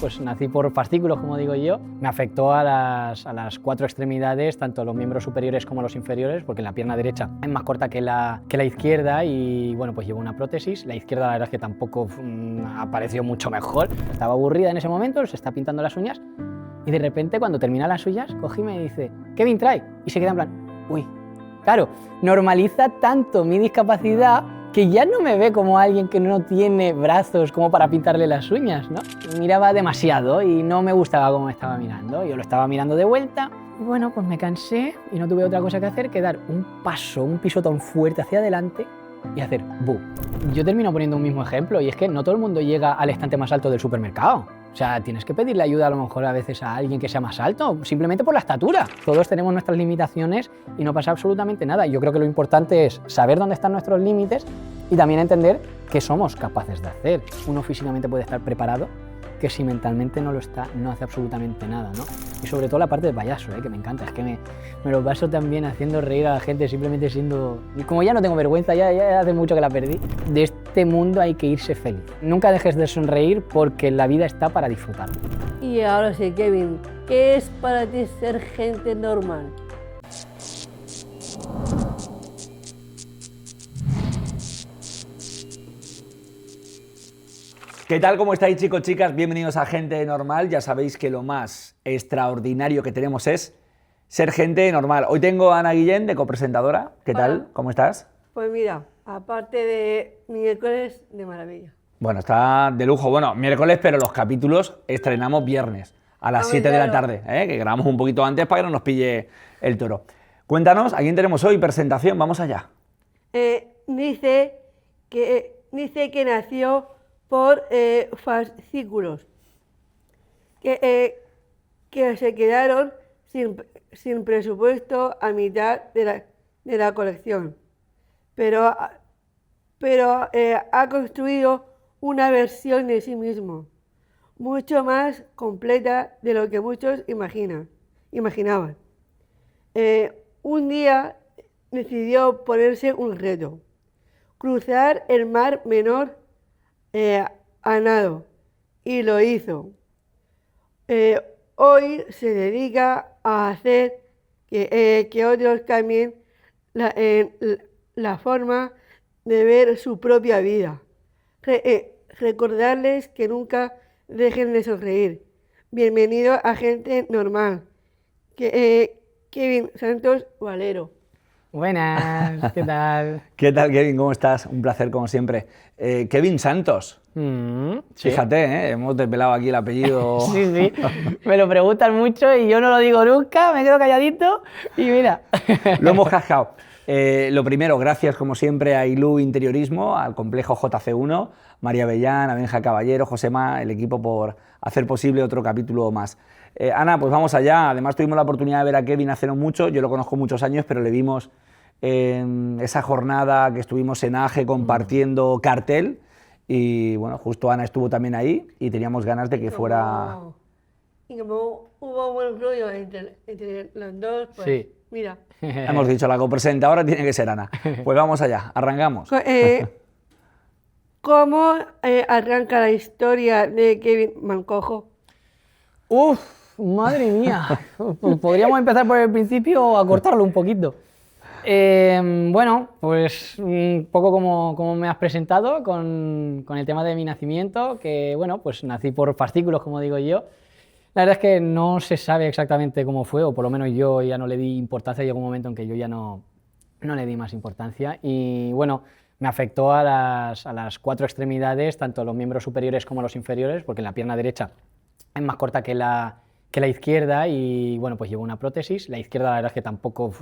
pues nací por fascículos, como digo yo. Me afectó a las 4 extremidades, tanto los miembros superiores como los inferiores, porque la pierna derecha es más corta que la izquierda y bueno, pues llevo una prótesis. La izquierda la verdad es que tampoco apareció mucho mejor. Estaba aburrida en ese momento, se está pintando las uñas y de repente cuando termina las uñas, cogí y me dice, Kevin, trae. Y se queda en plan, uy. Claro, normaliza tanto mi discapacidad que ya no me ve como alguien que no tiene brazos como para pintarle las uñas, ¿no? Me miraba demasiado y no me gustaba cómo me estaba mirando. Yo lo estaba mirando de vuelta y bueno, pues me cansé y no tuve otra cosa que hacer que dar un paso, un pisotón fuerte hacia adelante y hacer ¡bu! Yo termino poniendo un mismo ejemplo y es que no todo el mundo llega al estante más alto del supermercado. O sea, tienes que pedirle ayuda a lo mejor a veces a alguien que sea más alto, simplemente por la estatura. Todos tenemos nuestras limitaciones y no pasa absolutamente nada. Yo creo que lo importante es saber dónde están nuestros límites y también entender qué somos capaces de hacer. Uno físicamente puede estar preparado, que si mentalmente no lo está, no hace absolutamente nada, ¿no? Y sobre todo la parte de payaso, que me encanta, es que me lo paso también haciendo reír a la gente, simplemente siendo... Y como ya no tengo vergüenza, ya hace mucho que la perdí, de este mundo hay que irse feliz. Nunca dejes de sonreír porque la vida está para disfrutar. Y ahora sí, Kevin, ¿qué es para ti ser gente normal? ¿Qué tal? ¿Cómo estáis, chicos, chicas? Bienvenidos a Gente Normal. Ya sabéis que lo más extraordinario que tenemos es ser gente normal. Hoy tengo a Ana Guillén de copresentadora. ¿Qué tal? Hola. ¿Cómo estás? Pues mira, aparte de miércoles, de maravilla. Bueno, está de lujo. Bueno, miércoles, pero los capítulos estrenamos viernes a las 7 de la tarde, que grabamos un poquito antes para que no nos pille el toro. Cuéntanos, ¿a quién tenemos hoy? Presentación, vamos allá. Dice que nació por fascículos que se quedaron sin presupuesto a mitad de la colección, pero ha construido una versión de sí mismo mucho más completa de lo que muchos imaginaban. Un día decidió ponerse un reto: cruzar el mar Menor a nado, y lo hizo. Hoy se dedica a hacer que otros cambien la forma de ver su propia vida. Recordarles que nunca dejen de sonreír. Bienvenido a Gente Normal. Kevin Santos Valero. Buenas, ¿qué tal? ¿Qué tal, Kevin? ¿Cómo estás? Un placer, como siempre. Kevin Santos. Sí. Fíjate, hemos desvelado aquí el apellido. Sí, me lo preguntan mucho y yo no lo digo nunca, me quedo calladito y mira. Lo hemos cascado. Lo primero, gracias como siempre a Ilú Interiorismo, al complejo JC1, María Bellán, a Benja Caballero, Josema, el equipo por hacer posible otro capítulo más. Ana, pues vamos allá. Además tuvimos la oportunidad de ver a Kevin hace no mucho, yo lo conozco muchos años, pero le vimos en esa jornada que estuvimos en AGE compartiendo cartel y bueno, justo Ana estuvo también ahí y teníamos ganas de que fuera... Y como hubo buen rollo entre los dos, pues Sí. Mira. Hemos dicho, la copresentadora tiene que ser Ana. Pues vamos allá, arrancamos. ¿Cómo arranca la historia de Kevin Mancojo? Madre mía. Podríamos empezar por el principio o acortarlo un poquito. Bueno, pues un poco como me has presentado con el tema de mi nacimiento, que bueno, pues nací por fascículos, como digo yo. La verdad es que no se sabe exactamente cómo fue, o por lo menos yo ya no le di importancia, llegó un momento en que yo ya no le di más importancia y bueno, me afectó a las 4 extremidades, tanto los miembros superiores como los inferiores, porque la pierna derecha es más corta que la izquierda y bueno, pues llevo una prótesis. La izquierda la verdad es que tampoco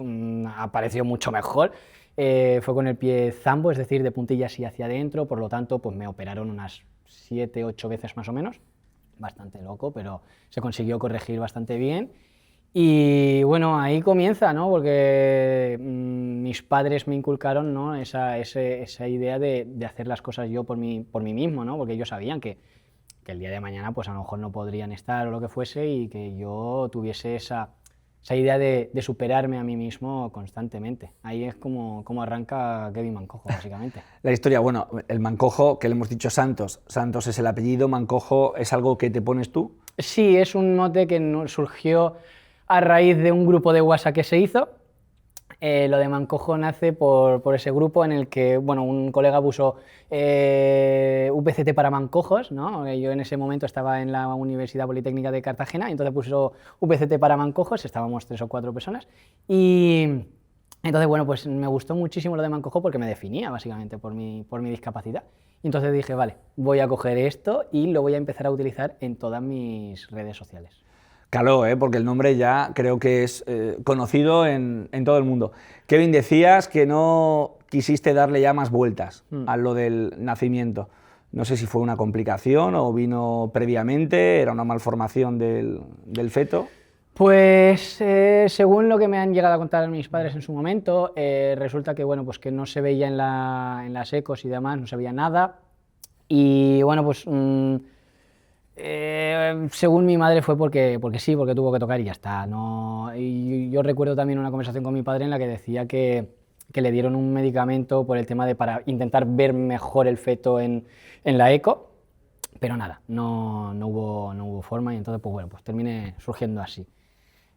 apareció mucho mejor, fue con el pie zambo, es decir, de puntillas y hacia adentro, por lo tanto pues me operaron unas 7, 8 veces más o menos. Bastante loco, pero se consiguió corregir bastante bien. Y bueno, ahí comienza, ¿no? Porque mis padres me inculcaron, ¿no? esa idea de hacer las cosas yo por mí mismo, ¿no? Porque ellos sabían que el día de mañana pues a lo mejor no podrían estar o lo que fuese y que yo tuviese esa idea de superarme a mí mismo constantemente. Ahí es como arranca Kevin Mancojo, básicamente. La historia, bueno, el Mancojo, que le hemos dicho Santos, Santos es el apellido, Mancojo es algo que te pones tú. Sí, es un mote que surgió a raíz de un grupo de WhatsApp que se hizo. Lo de Mancojo nace por ese grupo en el que, bueno, un colega puso UPCT para mancojos, ¿no? Yo en ese momento estaba en la Universidad Politécnica de Cartagena, y entonces puso UPCT para mancojos, estábamos 3 o 4 personas, y entonces, bueno, pues me gustó muchísimo lo de Mancojo porque me definía, básicamente, por mi discapacidad. Y entonces dije, vale, voy a coger esto y lo voy a empezar a utilizar en todas mis redes sociales. Caló, porque el nombre ya creo que es conocido en todo el mundo. Kevin, decías que no quisiste darle ya más vueltas a lo del nacimiento. No sé si fue una complicación o vino previamente, era una malformación del feto. Pues según lo que me han llegado a contar mis padres en su momento, resulta que, bueno, pues que no se veía en las ecos y demás, no se veía nada. Y bueno, pues según mi madre fue porque sí, porque tuvo que tocar y ya está. No, y yo recuerdo también una conversación con mi padre en la que decía que le dieron un medicamento por el tema para intentar ver mejor el feto en la eco, pero nada, no hubo forma, y entonces pues bueno, pues terminé surgiendo así.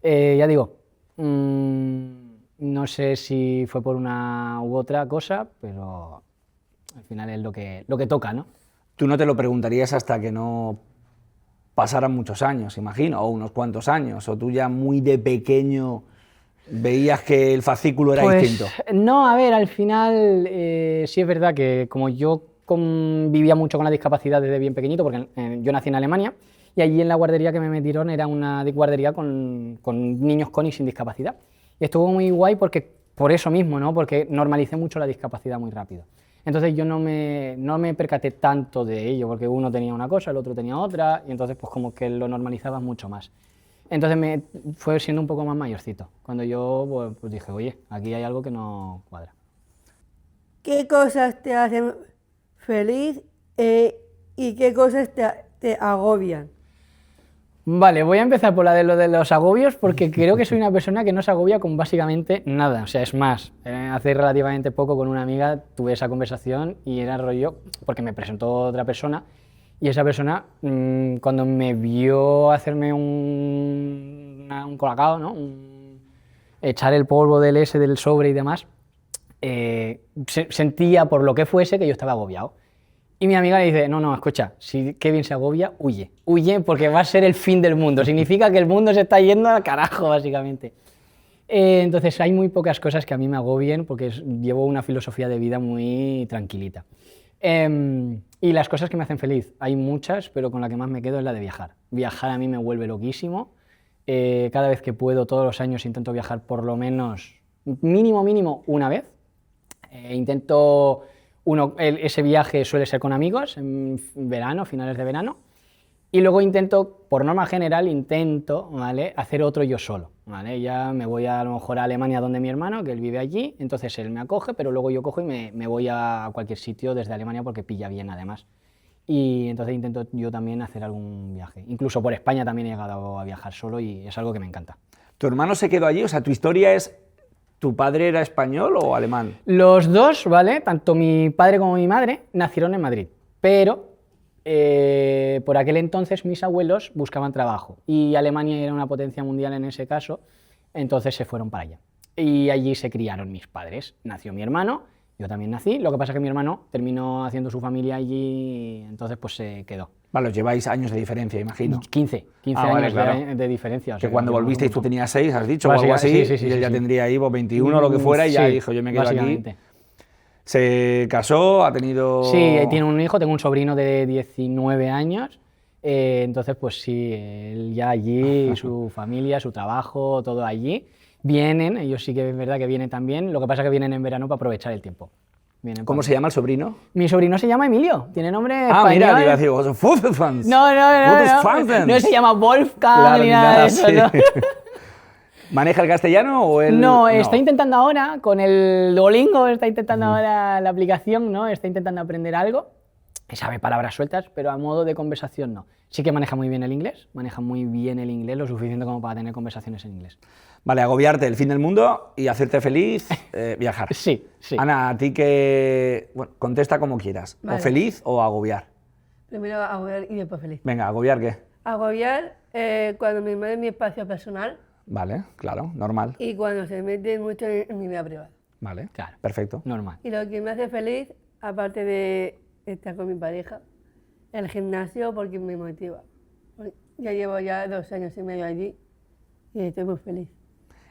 Ya digo, no sé si fue por una u otra cosa, pero al final es lo que toca, ¿no? Tú no te lo preguntarías hasta que no pasaran muchos años, imagino, o unos cuantos años, o tú ya muy de pequeño veías que el fascículo era distinto. No, a ver, al final sí es verdad que como yo vivía mucho con la discapacidad desde bien pequeñito, porque yo nací en Alemania, y allí en la guardería que me metieron era una guardería con niños con y sin discapacidad. Y estuvo muy guay por eso mismo, ¿no? Porque normalicé mucho la discapacidad muy rápido. Entonces yo no me percaté tanto de ello, porque uno tenía una cosa, el otro tenía otra, y entonces pues como que lo normalizaba mucho más. Entonces fue siendo un poco más mayorcito, cuando yo pues dije, oye, aquí hay algo que no cuadra. ¿Qué cosas te hacen feliz y qué cosas te agobian? Vale, voy a empezar por lo de los agobios, porque creo que soy una persona que no se agobia con básicamente nada. O sea, es más, hace relativamente poco con una amiga tuve esa conversación y era rollo, porque me presentó otra persona, y esa persona, cuando me vio hacerme un colacao, ¿no? Echar el polvo del sobre y demás, sentía por lo que fuese que yo estaba agobiado. Y mi amiga le dice, no, escucha, si Kevin se agobia, huye porque va a ser el fin del mundo, significa que el mundo se está yendo al carajo, básicamente. Entonces hay muy pocas cosas que a mí me agobien porque llevo una filosofía de vida muy tranquilita. Y las cosas que me hacen feliz, hay muchas, pero con la que más me quedo es la de viajar. Viajar a mí me vuelve loquísimo, cada vez que puedo, todos los años intento viajar por lo menos, mínimo una vez. Intento... ese viaje suele ser con amigos, en verano, finales de verano, y luego por norma general, ¿vale?, hacer otro yo solo, ¿vale? Ya me voy a lo mejor a Alemania, donde mi hermano, que él vive allí, entonces él me acoge, pero luego yo cojo y me voy a cualquier sitio desde Alemania porque pilla bien además. Y entonces intento yo también hacer algún viaje. Incluso por España también he llegado a viajar solo y es algo que me encanta. ¿Tu hermano se quedó allí? O sea, ¿tu historia es... ¿Tu padre era español o alemán? Los dos, ¿vale? Tanto mi padre como mi madre nacieron en Madrid, pero por aquel entonces mis abuelos buscaban trabajo y Alemania era una potencia mundial en ese caso, entonces se fueron para allá. Y allí se criaron mis padres. Nació mi hermano, yo también nací, lo que pasa es que mi hermano terminó haciendo su familia allí, entonces pues se quedó. Vale, os lleváis años de diferencia, imagino. 15 vale, años claro. de diferencia. O que sea, cuando volvisteis tú tenías 6, has dicho, o algo así, sí, y él ya tendría ahí 21 o lo que fuera, y ya dijo, yo me quedo aquí. Se casó, ha tenido... Sí, tiene un hijo, tengo un sobrino de 19 años, entonces pues sí, él ya allí, su familia, su trabajo, todo allí. Vienen, ellos sí que es verdad que vienen también, lo que pasa es que vienen en verano para aprovechar el tiempo. ¿Cómo se llama el sobrino? Mi sobrino se llama Emilio, tiene nombre español. Mira, te iba a decir, Fußballfans. No se llama Wolfgang ni nada de eso, ¿no? ¿Maneja el castellano o él...? No, está intentando ahora, con el Duolingo, está intentando ahora la aplicación, ¿no? Está intentando aprender algo. sabe palabras sueltas, pero a modo de conversación no. Sí que maneja muy bien el inglés, lo suficiente como para tener conversaciones en inglés. Vale, agobiarte el fin del mundo y hacerte feliz, viajar. Sí, sí. Ana, a ti que... Bueno, contesta como quieras. Vale. O feliz o agobiar. Primero agobiar y después feliz. Venga, ¿agobiar qué? Agobiar cuando me invade mi espacio personal Vale, claro, normal. y cuando se mete mucho en mi vida privada. Vale, Claro. perfecto. Normal. Y lo que me hace feliz, aparte de estar con mi pareja, el gimnasio porque me motiva. Ya llevo ya 2 años y medio allí y estoy muy feliz.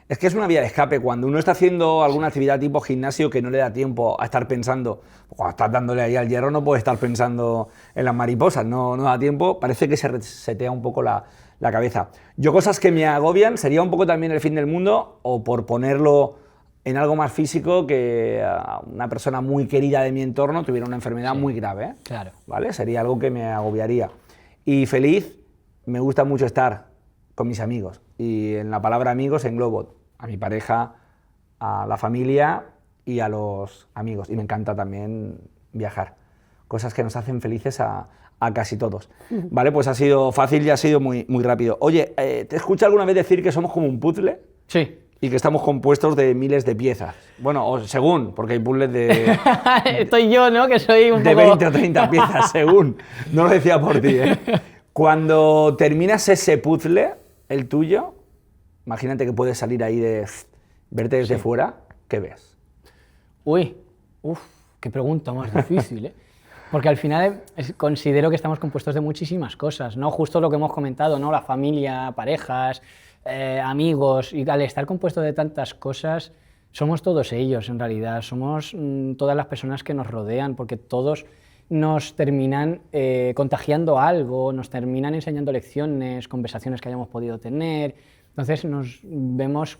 Es que es una vía de escape. Cuando uno está haciendo alguna actividad tipo gimnasio que no le da tiempo a estar pensando, cuando estás dándole ahí al hierro no puedes estar pensando en las mariposas, no da tiempo, parece que se resetea un poco la cabeza. Yo cosas que me agobian sería un poco también el fin del mundo, o por ponerlo en algo más físico, que una persona muy querida de mi entorno tuviera una enfermedad muy grave, ¿eh? Claro. ¿Vale? Sería algo que me agobiaría. Y feliz, me gusta mucho estar con mis amigos. Y en la palabra amigos englobo a mi pareja, a la familia y a los amigos. Y me encanta también viajar. Cosas que nos hacen felices a casi todos. Vale, pues ha sido fácil y ha sido muy rápido. Oye, ¿te escucho alguna vez decir que somos como un puzzle? Sí. Y que estamos compuestos de miles de piezas. Bueno, o según, porque hay puzzles de... Estoy yo, ¿no? Que soy un de poco... 20 o 30 piezas, según. No lo decía por ti, ¿eh? Cuando terminas ese puzzle, el tuyo, imagínate que puedes salir ahí de... verte desde fuera, ¿qué ves? Uy, qué pregunta más difícil, ¿eh? Porque al final considero que estamos compuestos de muchísimas cosas, ¿no? Justo lo que hemos comentado, ¿no? La familia, parejas, amigos, y al estar compuesto de tantas cosas, somos todos ellos en realidad, somos todas las personas que nos rodean, porque todos nos terminan contagiando algo, nos terminan enseñando lecciones, conversaciones que hayamos podido tener, entonces nos vemos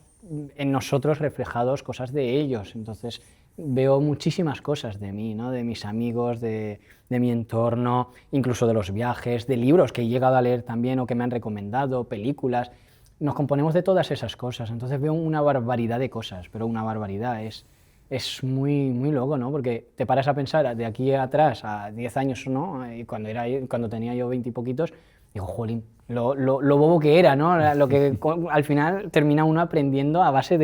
en nosotros reflejados cosas de ellos, entonces veo muchísimas cosas de mí, ¿no? De mis amigos, de mi entorno, incluso de los viajes, de libros que he llegado a leer también o que me han recomendado, películas. Nos componemos de todas esas cosas, entonces veo una barbaridad de cosas, pero una barbaridad, es muy loco, ¿no? Porque te paras a pensar de aquí atrás, a 10 años, ¿no? Y cuando tenía yo 20 y poquitos, digo, jolín, lo bobo que era, ¿no? Lo que al final termina uno aprendiendo a base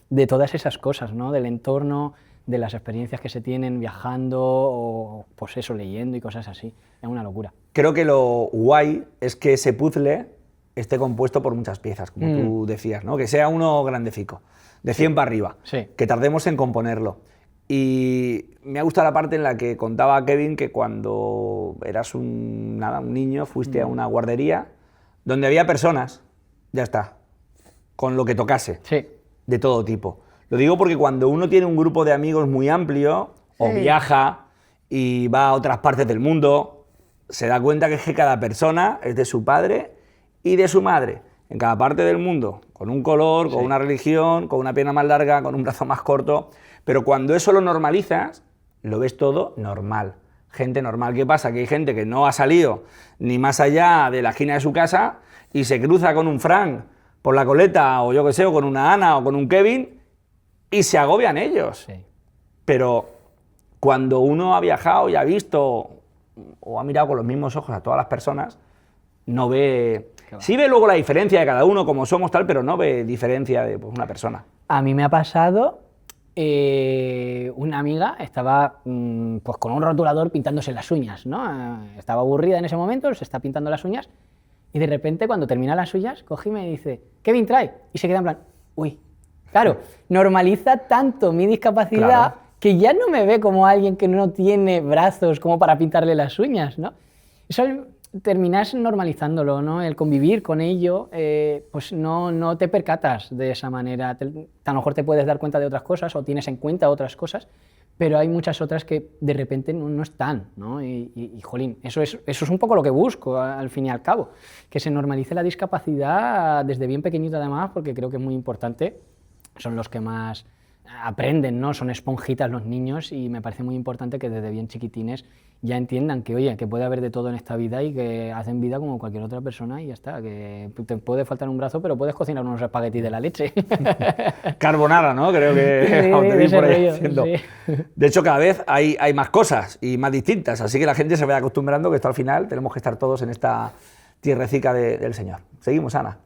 de todas esas cosas, ¿no? Del entorno, de las experiencias que se tienen viajando o, pues eso, leyendo y cosas así. Es una locura. Creo que lo guay es que ese puzzle esté compuesto por muchas piezas, como tú decías, ¿no? Que sea uno grandecico, de 100 para arriba, Sí. que tardemos en componerlo. Y me ha gustado la parte en la que contaba Kevin que cuando eras un niño fuiste a una guardería donde había personas, ya está, con lo que tocase, Sí. de todo tipo. Lo digo porque cuando uno tiene un grupo de amigos muy amplio, o Sí. viaja y va a otras partes del mundo, se da cuenta que es que cada persona es de su padre y de su madre, en cada parte del mundo, con un color, con una religión, con una pierna más larga, con un brazo más corto, pero cuando eso lo normalizas, lo ves todo normal, gente normal. ¿Qué pasa? Que hay gente que no ha salido ni más allá de la esquina de su casa y se cruza con un Frank por la coleta, o yo qué sé, o con una Ana o con un Kevin, y se agobian ellos. Sí. Pero cuando uno ha viajado y ha visto o ha mirado con los mismos ojos a todas las personas, no ve... Sí ve luego la diferencia de cada uno, como somos tal, pero no ve diferencia de pues, una persona. A mí me ha pasado, una amiga estaba pues con un rotulador pintándose las uñas, ¿no? Estaba aburrida en ese momento, se está pintando las uñas, y de repente cuando termina las suyas, coge y me dice, Kevin, trae, y se queda en plan, uy. Claro, normaliza tanto mi discapacidad, Claro, que ya no me ve como alguien que no tiene brazos como para pintarle las uñas, ¿no? Eso terminas normalizándolo, ¿no? El convivir con ello, pues no te percatas de esa manera. A lo mejor te puedes dar cuenta de otras cosas o tienes en cuenta otras cosas, pero hay muchas otras que de repente no están, ¿no? Y jolín, eso es un poco lo que busco al fin y al cabo, que se normalice la discapacidad desde bien pequeñito además, porque creo que es muy importante, son los que más aprenden, ¿no? Son esponjitas los niños y me parece muy importante que desde bien chiquitines ya entiendan que, oye, que puede haber de todo en esta vida y que hacen vida como cualquier otra persona y ya está, que te puede faltar un brazo, pero puedes cocinar unos espaguetis de la leche. Carbonara, ¿no? Creo que Sí, te vi ese por ahí rollo, haciendo. sí. De hecho, cada vez hay más cosas y más distintas, así que la gente se vaya acostumbrando que esto al final tenemos que estar todos en esta tierrecica del Señor. Seguimos, Ana.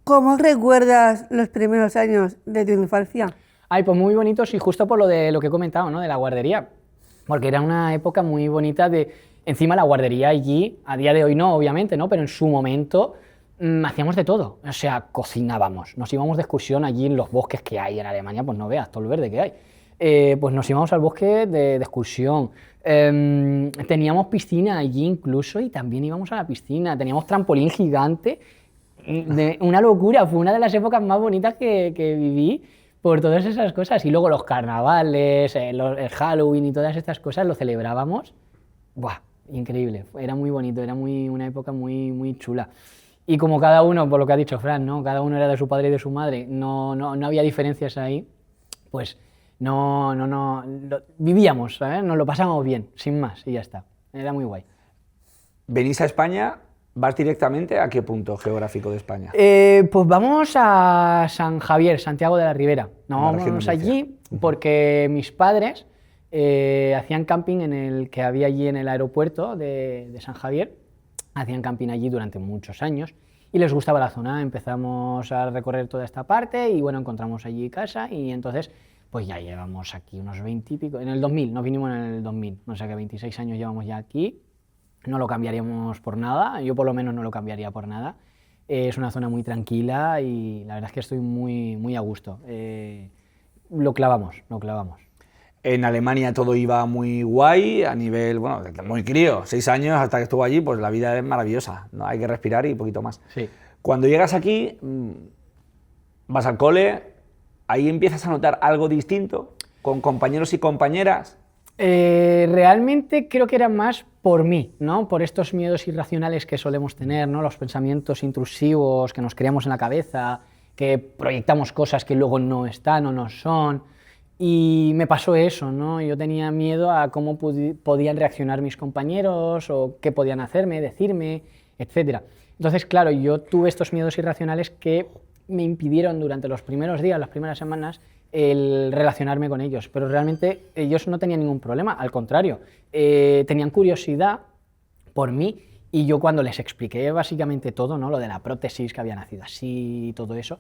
¿Cómo recuerdas los primeros años de tu infancia? Ay, pues muy bonitos y justo por lo que he comentado, ¿no? De la guardería, porque era una época muy bonita de, encima la guardería allí, a día de hoy no, obviamente, ¿no? Pero en su momento hacíamos de todo, o sea, cocinábamos, nos íbamos de excursión allí en los bosques que hay en Alemania, pues no veas todo el verde que hay. Pues nos íbamos al bosque de excursión, teníamos piscina allí incluso y también íbamos a la piscina, teníamos trampolín gigante, una locura, fue una de las épocas más bonitas que viví por todas esas cosas. Y luego los carnavales, el Halloween y todas estas cosas lo celebrábamos. ¡Buah! Increíble, era muy bonito, era una época muy, muy chula. Y como cada uno, por lo que ha dicho Fran, ¿no? Cada uno era de su padre y de su madre, no había diferencias ahí, pues vivíamos, ¿sabes? Nos lo pasábamos bien, sin más, y ya está. Era muy guay. ¿Venís a España? ¿Vas directamente a qué punto geográfico de España? Pues vamos a San Javier, Santiago de la Ribera. Nos La región vamos de Murcia. allí porque mis padres hacían camping en el que había allí en el aeropuerto de San Javier. Hacían camping allí durante muchos años y les gustaba la zona. Empezamos a recorrer toda esta parte y bueno, encontramos allí casa y entonces pues ya llevamos aquí unos 20 y pico. En el 2000, nos vinimos en el 2000, o sea que 26 años llevamos ya aquí. No lo cambiaríamos por nada, yo por lo menos no lo cambiaría por nada. Es una zona muy tranquila y la verdad es que estoy muy, muy a gusto. Lo clavamos. En Alemania todo iba muy guay, a nivel, bueno, muy crío, 6 años hasta que estuvo allí, pues la vida es maravillosa, ¿no? Hay que respirar y poquito más. Sí. Cuando llegas aquí, vas al cole, ahí empiezas a notar algo distinto, con compañeros y compañeras. Realmente creo que era más por mí, ¿no? Por estos miedos irracionales que solemos tener, ¿no? Los pensamientos intrusivos que nos creamos en la cabeza, que proyectamos cosas que luego no están o no son. Y me pasó eso, ¿no? Yo tenía miedo a cómo podían reaccionar mis compañeros o qué podían hacerme, decirme, etc. Entonces, claro, yo tuve estos miedos irracionales que me impidieron durante los primeros días, las primeras semanas, el relacionarme con ellos, pero realmente ellos no tenían ningún problema, al contrario, tenían curiosidad por mí y yo cuando les expliqué básicamente todo, ¿no? Lo de la prótesis, que había nacido así y todo eso,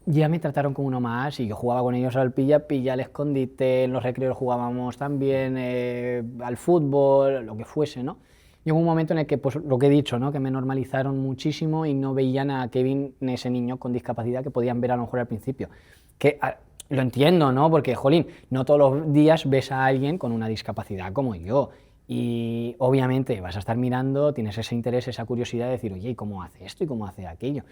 ya me trataron como uno más y yo jugaba con ellos al pilla-pilla, al escondite, en los recreos jugábamos también al fútbol, lo que fuese, ¿no? Llegó un momento en el que, pues lo que he dicho, ¿no? Que me normalizaron muchísimo y no veían a Kevin, ese niño con discapacidad que podían ver a lo mejor al principio. Que lo entiendo, ¿no? Porque, jolín, no todos los días ves a alguien con una discapacidad como yo. Y obviamente vas a estar mirando, tienes ese interés, esa curiosidad de decir, oye, ¿y cómo hace esto y cómo hace aquello?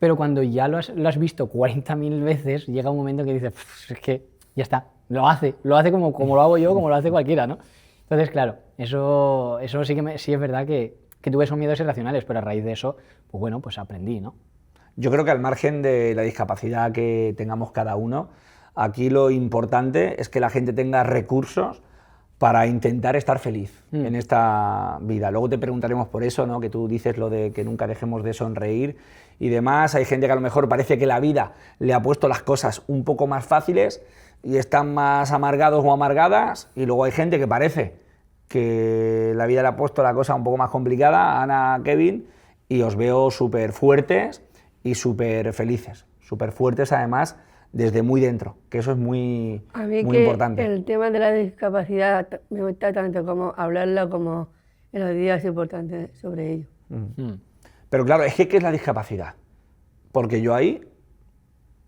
Pero cuando ya lo has visto 40.000 veces, llega un momento que dices, es que ya está, lo hace como lo hago yo, como lo hace cualquiera, ¿no? Entonces, claro, eso sí que sí es verdad que tuve esos miedos irracionales, pero a raíz de eso, pues bueno, pues aprendí, ¿no? Yo creo que al margen de la discapacidad que tengamos cada uno, aquí lo importante es que la gente tenga recursos para intentar estar feliz en esta vida. Luego te preguntaremos por eso, ¿no? Que tú dices lo de que nunca dejemos de sonreír y demás. Hay gente que a lo mejor parece que la vida le ha puesto las cosas un poco más fáciles y están más amargados o amargadas, y luego hay gente que parece que la vida le ha puesto la cosa un poco más complicada, Ana, Kevin, y os veo súper fuertes y súper felices, súper fuertes además desde muy dentro, que eso es muy importante. El tema de la discapacidad me gusta tanto como hablarlo como en los días importantes sobre ello. Pero claro, es que ¿qué es la discapacidad? Porque yo ahí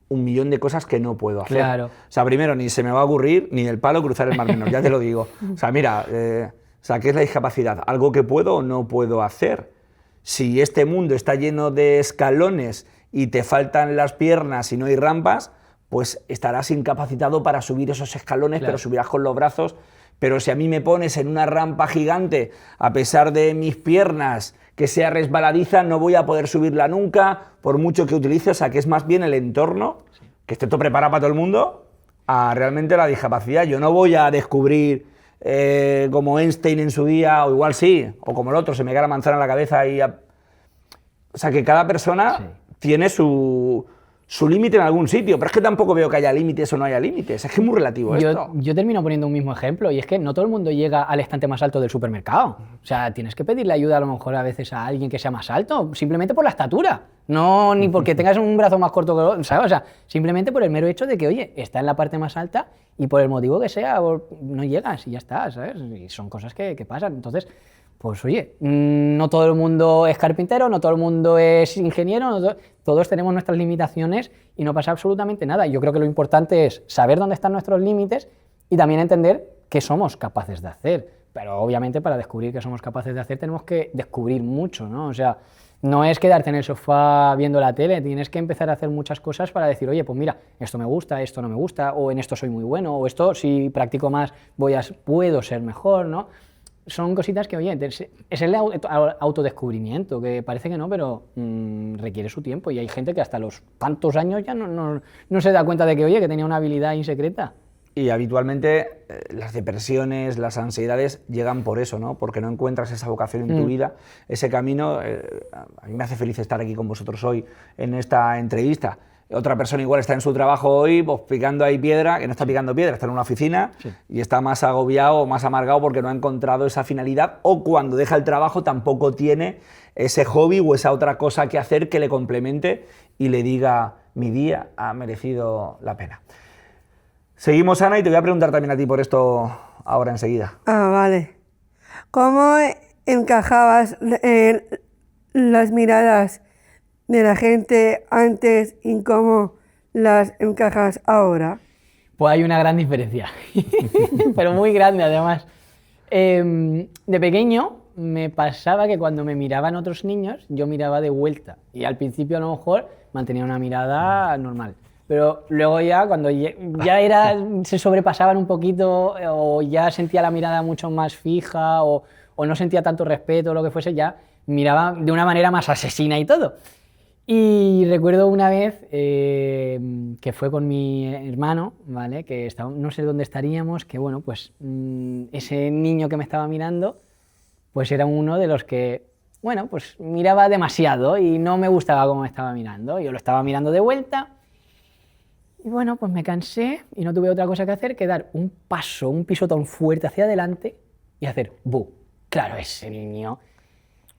1.000.000 de cosas que no puedo hacer. Claro. O sea, primero, ni se me va a ocurrir ni del palo cruzar el Mar Menor, ya te lo digo. O sea, mira, ¿qué es la discapacidad? Algo que puedo o no puedo hacer. Si este mundo está lleno de escalones y te faltan las piernas y no hay rampas, pues estarás incapacitado para subir esos escalones, claro, pero subirás con los brazos. Pero si a mí me pones en una rampa gigante, a pesar de mis piernas que sea resbaladiza, no voy a poder subirla nunca, por mucho que utilice. O sea, que es más bien el entorno que esté todo preparado para todo el mundo, a realmente la discapacidad. Yo no voy a descubrir como Einstein en su día, o igual sí, o como el otro, se me cae la manzana en la cabeza y... O sea, que cada persona tiene su límite en algún sitio, pero es que tampoco veo que haya límites o no haya límites, es que es muy relativo esto. Yo termino poniendo un mismo ejemplo, y es que no todo el mundo llega al estante más alto del supermercado. O sea, tienes que pedirle ayuda a lo mejor a veces a alguien que sea más alto, simplemente por la estatura. No, ni porque tengas un brazo más corto que el otro, ¿sabes? O sea, simplemente por el mero hecho de que, oye, está en la parte más alta y por el motivo que sea, no llegas y ya está, ¿sabes? Y son cosas que pasan. Entonces, pues oye, no todo el mundo es carpintero, no todo el mundo es ingeniero, todos tenemos nuestras limitaciones y no pasa absolutamente nada. Yo creo que lo importante es saber dónde están nuestros límites y también entender qué somos capaces de hacer. Pero obviamente para descubrir qué somos capaces de hacer tenemos que descubrir mucho, ¿no? O sea, no es quedarte en el sofá viendo la tele, tienes que empezar a hacer muchas cosas para decir, oye, pues mira, esto me gusta, esto no me gusta, o en esto soy muy bueno, o esto si practico más puedo ser mejor, ¿no? Son cositas que, oye, es el autodescubrimiento, que parece que no, pero requiere su tiempo, y hay gente que hasta los tantos años ya no se da cuenta de que, oye, que tenía una habilidad insecreta. Y habitualmente las depresiones, las ansiedades llegan por eso, ¿no? Porque no encuentras esa vocación en tu vida, ese camino. A mí me hace feliz estar aquí con vosotros hoy en esta entrevista. Otra persona igual está en su trabajo hoy, pues picando ahí piedra, que no está picando piedra, está en una oficina y está más agobiado o más amargado porque no ha encontrado esa finalidad, o cuando deja el trabajo tampoco tiene ese hobby o esa otra cosa que hacer que le complemente y le diga, mi día ha merecido la pena. Seguimos, Ana, y te voy a preguntar también a ti por esto ahora enseguida. Ah, vale. ¿Cómo encajabas las miradas de la gente antes y cómo las encajas ahora? Pues hay una gran diferencia, pero muy grande además. De pequeño me pasaba que cuando me miraban otros niños, yo miraba de vuelta, y al principio a lo mejor mantenía una mirada normal. Pero luego ya, cuando se sobrepasaban un poquito, o ya sentía la mirada mucho más fija, o no sentía tanto respeto o lo que fuese, ya miraba de una manera más asesina y todo. Y recuerdo una vez que fue con mi hermano, ¿vale? Que no sé dónde estaríamos, que bueno, pues ese niño que me estaba mirando, pues era uno de los que, bueno, pues miraba demasiado y no me gustaba cómo me estaba mirando. Yo lo estaba mirando de vuelta. Y bueno, pues me cansé y no tuve otra cosa que hacer que dar un pisotón fuerte hacia adelante y hacer ¡bu! Claro, ese niño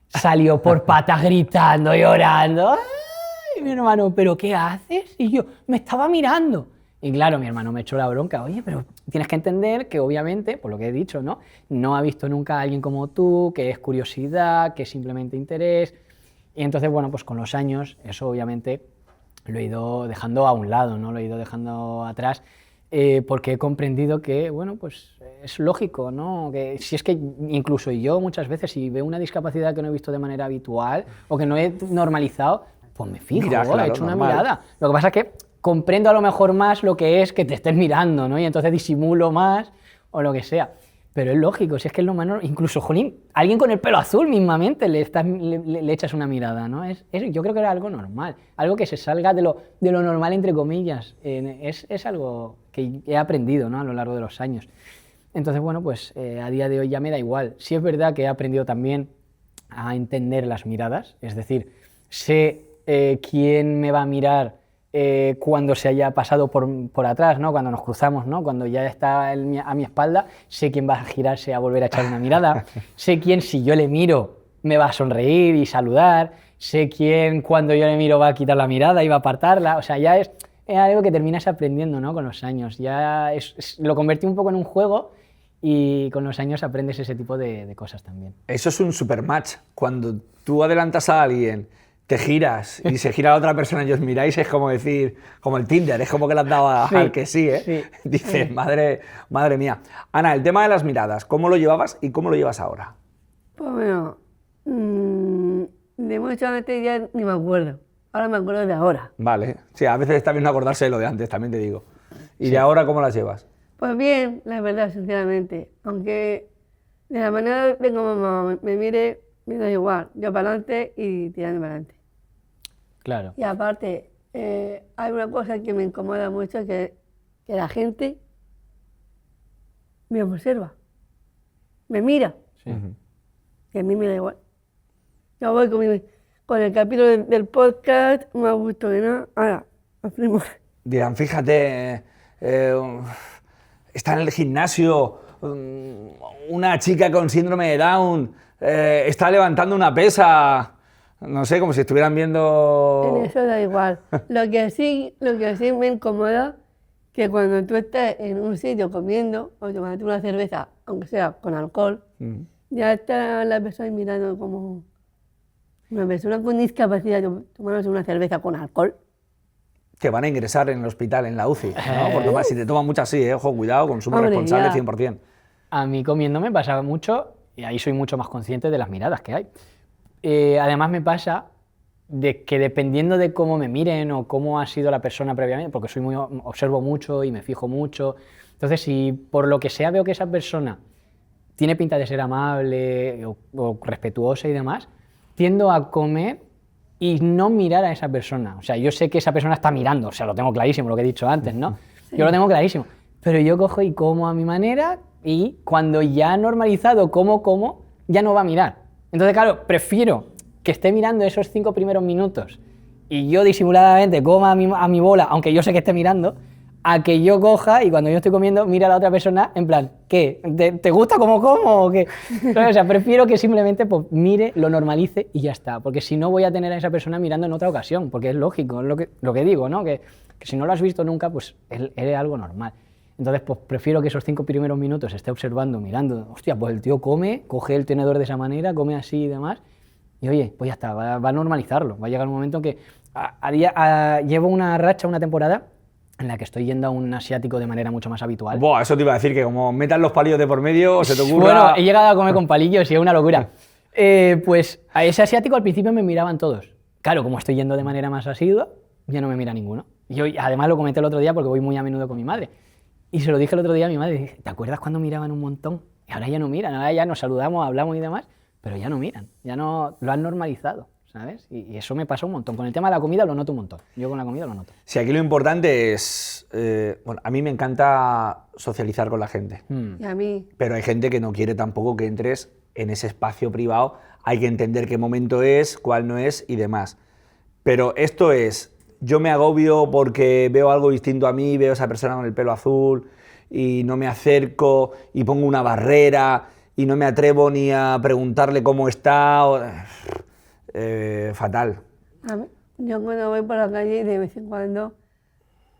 salió por patas gritando, llorando. ¡Ay, mi hermano, pero qué haces! Y yo, me estaba mirando. Y claro, mi hermano me echó la bronca. Oye, pero tienes que entender que obviamente, por lo que he dicho, no ha visto nunca a alguien como tú, que es curiosidad, que es simplemente interés. Y entonces, bueno, pues con los años, eso obviamente lo he ido dejando a un lado, ¿no? Lo he ido dejando atrás, porque he comprendido que, bueno, pues es lógico, ¿no? Que si es que incluso yo muchas veces, si veo una discapacidad que no he visto de manera habitual o que no he normalizado, pues me fijo, claro, he hecho una normal. mirada. Lo que pasa es que comprendo a lo mejor más lo que es que te estés mirando, ¿no? Y entonces disimulo más o lo que sea. Pero es lógico, si es que es lo más normal. Incluso, jolín, alguien con el pelo azul mismamente le echas una mirada, ¿no? Yo creo que era algo normal, algo que se salga de lo normal, entre comillas. Es algo que he aprendido, ¿no? A lo largo de los años. Entonces, bueno, pues a día de hoy ya me da igual. Sí es verdad que he aprendido también a entender las miradas, es decir, sé quién me va a mirar cuando se haya pasado por atrás, ¿no? Cuando nos cruzamos, ¿no? Cuando ya está a mi espalda, sé quién va a girarse a volver a echar una mirada, sé quién, si yo le miro, me va a sonreír y saludar, sé quién, cuando yo le miro, va a quitar la mirada y va a apartarla. O sea, ya es algo que terminas aprendiendo, ¿no? Con los años. Ya lo convertí un poco en un juego, y con los años aprendes ese tipo de cosas también. Eso es un supermatch. Cuando tú adelantas a alguien, te giras y se gira la otra persona y os miráis, es como decir, como el Tinder, es como que le has dado al que sí, ¿eh? Sí. Dices, madre mía. Ana, el tema de las miradas, ¿cómo lo llevabas y cómo lo llevas ahora? Pues bueno, de mucho antes ya ni me acuerdo. Ahora me acuerdo de ahora. Vale, sí, a veces está bien no acordarse de lo de antes, también te digo. ¿Y de ahora cómo las llevas? Pues bien, la verdad, sinceramente. Aunque de la manera de cómo me mire, me da igual. Yo para adelante y tirando para adelante. Claro. Y aparte, hay una cosa que me incomoda mucho, que la gente me observa, me mira, Sí. y a mí me da igual. Yo voy con el capítulo del podcast, más gusto que nada, ahora, abrimos. Dirán, fíjate, está en el gimnasio una chica con síndrome de Down, está levantando una pesa, no sé, como si estuvieran viendo... En eso da igual. Lo que sí me incomoda, que cuando tú estás en un sitio comiendo o tomando una cerveza, aunque sea con alcohol, ya está la persona mirando como una persona con discapacidad tomándose una cerveza con alcohol. Que van a ingresar en el hospital, en la UCI, ¿no? Porque además, si te toman muchas, sí, ojo, cuidado, consumo Hombre, responsable ya. 100%. A mí comiendo me pasa mucho, y ahí soy mucho más consciente de las miradas que hay. Además me pasa de que dependiendo de cómo me miren o cómo ha sido la persona previamente, porque observo mucho y me fijo mucho, entonces si por lo que sea veo que esa persona tiene pinta de ser amable o respetuosa y demás, tiendo a comer y no mirar a esa persona. O sea, yo sé que esa persona está mirando, o sea, lo tengo clarísimo, lo que he dicho antes, ¿no? Sí. Yo lo tengo clarísimo, pero yo cojo y como a mi manera y cuando ya ha normalizado como, ya no va a mirar. Entonces, claro, prefiero que esté mirando esos 5 primeros minutos y yo disimuladamente coma a mi bola, aunque yo sé que esté mirando, a que yo coja y cuando yo estoy comiendo mira a la otra persona en plan, ¿qué? ¿Te gusta cómo como o qué? O sea, prefiero que simplemente pues, mire, lo normalice y ya está, porque si no voy a tener a esa persona mirando en otra ocasión, porque es lógico, es lo que digo, ¿no? Que si no lo has visto nunca, pues es algo normal. Entonces, pues prefiero que esos 5 primeros minutos esté observando, mirando, hostia, pues el tío come, coge el tenedor de esa manera, come así y demás, y oye, pues ya está, va a normalizarlo, va a llegar un momento en que llevo una racha, una temporada, en la que estoy yendo a un asiático de manera mucho más habitual. Buah, eso te iba a decir, que como metan los palillos de por medio, se te ocurra... Bueno, he llegado a comer con palillos y es una locura. Pues a ese asiático al principio me miraban todos. Claro, como estoy yendo de manera más asidua, ya no me mira ninguno. Yo además lo comenté el otro día porque voy muy a menudo con mi madre. Y se lo dije el otro día a mi madre, dije, ¿te acuerdas cuando miraban un montón? Y ahora ya no miran, ahora ya nos saludamos, hablamos y demás, pero ya no miran, ya no lo han normalizado. ¿Sabes? Y eso me pasa un montón. Con el tema de la comida lo noto un montón. Yo con la comida lo noto. Sí, aquí lo importante es... bueno, a mí me encanta socializar con la gente. Y a mí. Pero hay gente que no quiere tampoco que entres en ese espacio privado. Hay que entender qué momento es, cuál no es y demás. Pero esto es... Yo me agobio porque veo algo distinto a mí, veo a esa persona con el pelo azul y no me acerco y pongo una barrera y no me atrevo ni a preguntarle cómo está... fatal. Yo cuando voy por la calle de vez en cuando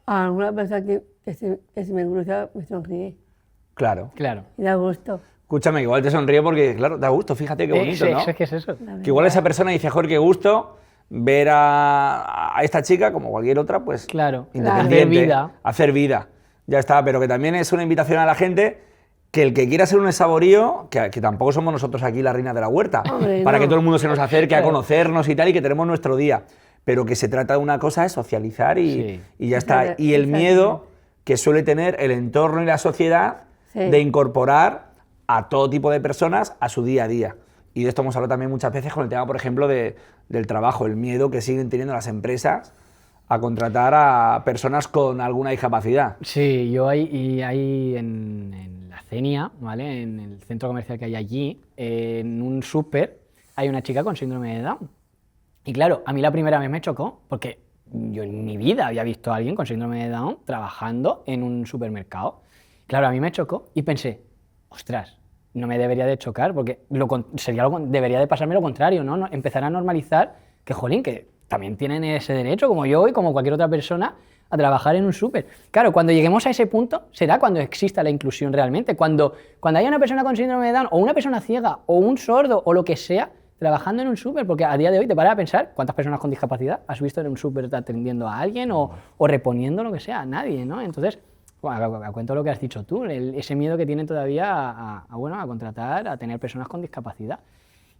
a alguna persona que se me cruza me sonríe. Claro. Claro. Y da gusto. Escúchame, que igual te sonríe porque, claro, da gusto, fíjate qué bonito, ¿no? ¿Qué es eso? Que igual esa persona dice, joder, qué gusto ver a esta chica, como cualquier otra, pues claro, independiente, hacer vida. Ya está, pero que también es una invitación a la gente que el que quiera hacer un saborío, que tampoco somos nosotros aquí la reina de la huerta, hombre, para no. que todo el mundo se nos acerque a conocernos y tal, y que tenemos nuestro día. Pero que se trata de una cosa, es socializar y ya está. Y el miedo que suele tener el entorno y la sociedad de incorporar a todo tipo de personas a su día a día. Y de esto hemos hablado también muchas veces con el tema, por ejemplo, del trabajo, el miedo que siguen teniendo las empresas a contratar a personas con alguna discapacidad. Sí, yo ahí en la Cenia, ¿vale? En el centro comercial que hay allí, en un súper, hay una chica con síndrome de Down. Y claro, a mí la primera vez me chocó, porque yo en mi vida había visto a alguien con síndrome de Down trabajando en un supermercado. Claro, a mí me chocó y pensé, ostras, no me debería de chocar, porque debería de pasarme lo contrario, ¿no? Empezar a normalizar que, jolín, que también tienen ese derecho, como yo y como cualquier otra persona, a trabajar en un súper. Claro, cuando lleguemos a ese punto, será cuando exista la inclusión realmente. Cuando haya una persona con síndrome de Down, o una persona ciega, o un sordo, o lo que sea, trabajando en un súper, porque a día de hoy te paras a pensar cuántas personas con discapacidad has visto en un súper atendiendo a alguien o reponiendo lo que sea, nadie, ¿no? Entonces, a cuento lo que has dicho tú, ese miedo que tienen todavía a contratar, a tener personas con discapacidad.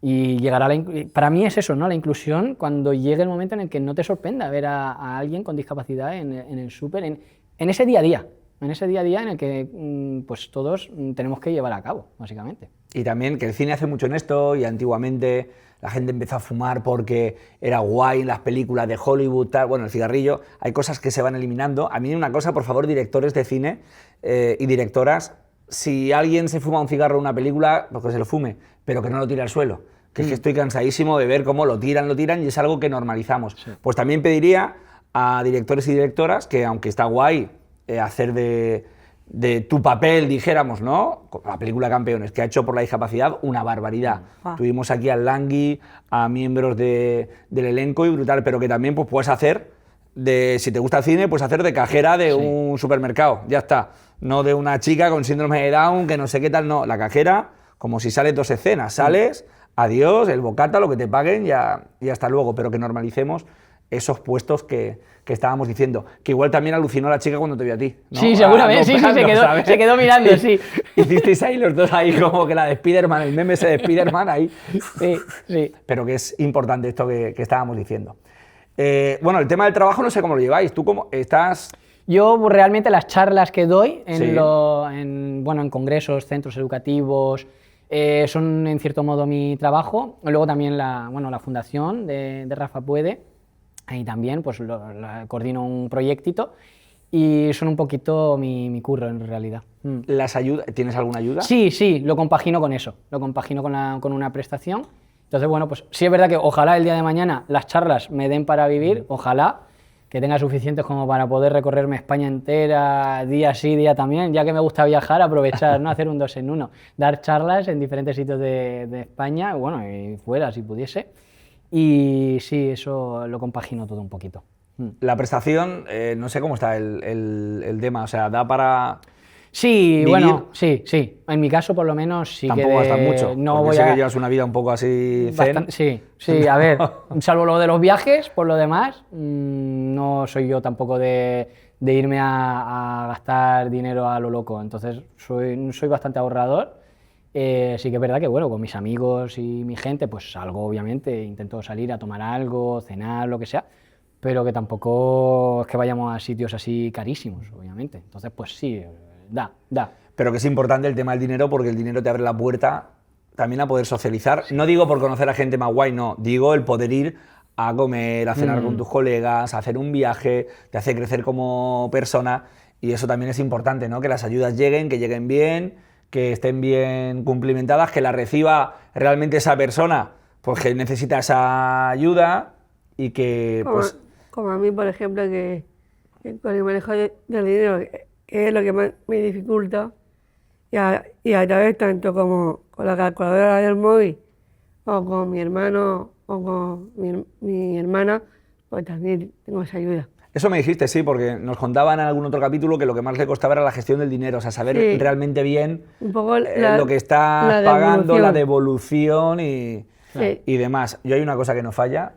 Y llegará para mí es eso, ¿no? La inclusión cuando llegue el momento en el que no te sorprenda ver a alguien con discapacidad en el súper, en ese día a día, en el que pues todos tenemos que llevar a cabo, básicamente. Y también que el cine hace mucho en esto y antiguamente la gente empezó a fumar porque era guay en las películas de Hollywood, tal. Bueno, el cigarrillo, hay cosas que se van eliminando. A mí una cosa, por favor, directores de cine y directoras, si alguien se fuma un cigarro en una película, pues que se lo fume, pero que no lo tire al suelo. Que es que estoy cansadísimo de ver cómo lo tiran y es algo que normalizamos. Sí. Pues también pediría a directores y directoras que, aunque está guay hacer de tu papel, dijéramos, ¿no? La película Campeones, que ha hecho por la discapacidad una barbaridad. Tuvimos aquí al Langui, a miembros del elenco y brutal, pero que también pues, puedes hacer, si te gusta el cine, pues hacer de cajera de un supermercado, ya está. No de una chica con síndrome de Down, que no sé qué tal, no. La cajera, como si sales 2 escenas, sales, adiós, el bocata, lo que te paguen y hasta luego, pero que normalicemos esos puestos que estábamos diciendo, que igual también alucinó la chica cuando te vio a ti, ¿no? Sí, seguramente, sí, se quedó mirando, sí. Hicisteis ahí los dos ahí como que la de Spiderman, el meme ese de Spiderman ahí. Sí. Pero que es importante esto que estábamos diciendo. Bueno, el tema del trabajo no sé cómo lo lleváis, ¿tú cómo estás...? Yo realmente las charlas que doy en congresos, centros educativos, son en cierto modo mi trabajo. Luego también la fundación de Rafa Puede, ahí también pues coordino un proyectito y son un poquito mi curro en realidad. ¿Las ayudas? ¿Tienes alguna ayuda? Sí, lo compagino con eso, lo compagino con una prestación. Entonces, bueno, pues sí es verdad que ojalá el día de mañana las charlas me den para vivir, ojalá que tenga suficientes como para poder recorrerme España entera, día sí, día también, ya que me gusta viajar, aprovechar, ¿no? Hacer un 2 en 1, dar charlas en diferentes sitios de España, bueno, y fuera si pudiese. Y sí, eso lo compagino todo un poquito. La prestación, no sé cómo está el tema, o sea, da para... Sí, ¿vivir? Bueno, sí. En mi caso, por lo menos, sí. Tampoco gastas mucho, no porque voy sé que llevas una vida un poco así zen. Sí, a ver, salvo lo de los viajes, por lo demás, no soy yo tampoco de irme a gastar dinero a lo loco. Entonces, soy bastante ahorrador. Sí que es verdad que, bueno, con mis amigos y mi gente, pues salgo, obviamente, intento salir a tomar algo, cenar, lo que sea, pero que tampoco es que vayamos a sitios así carísimos, obviamente. Entonces, pues sí, da. Pero que es importante el tema del dinero porque el dinero te abre la puerta también a poder socializar. Sí. No digo por conocer a gente más guay, no. Digo el poder ir a comer, a cenar con tus colegas, a hacer un viaje, te hace crecer como persona y eso también es importante, ¿no? Que las ayudas lleguen, que lleguen bien, que estén bien cumplimentadas, que la reciba realmente esa persona pues que necesita esa ayuda y que pues... Como a mí, por ejemplo, que con el manejo del dinero, que es lo que más me dificulta, y a través tanto como con la calculadora del móvil, o con mi hermano, o con mi hermana, pues también tengo esa ayuda. Eso me dijiste, sí, porque nos contaban en algún otro capítulo que lo que más le costaba era la gestión del dinero, o sea, saber realmente bien un poco lo que estás pagando, la devolución y demás. Yo hay una cosa que no falla,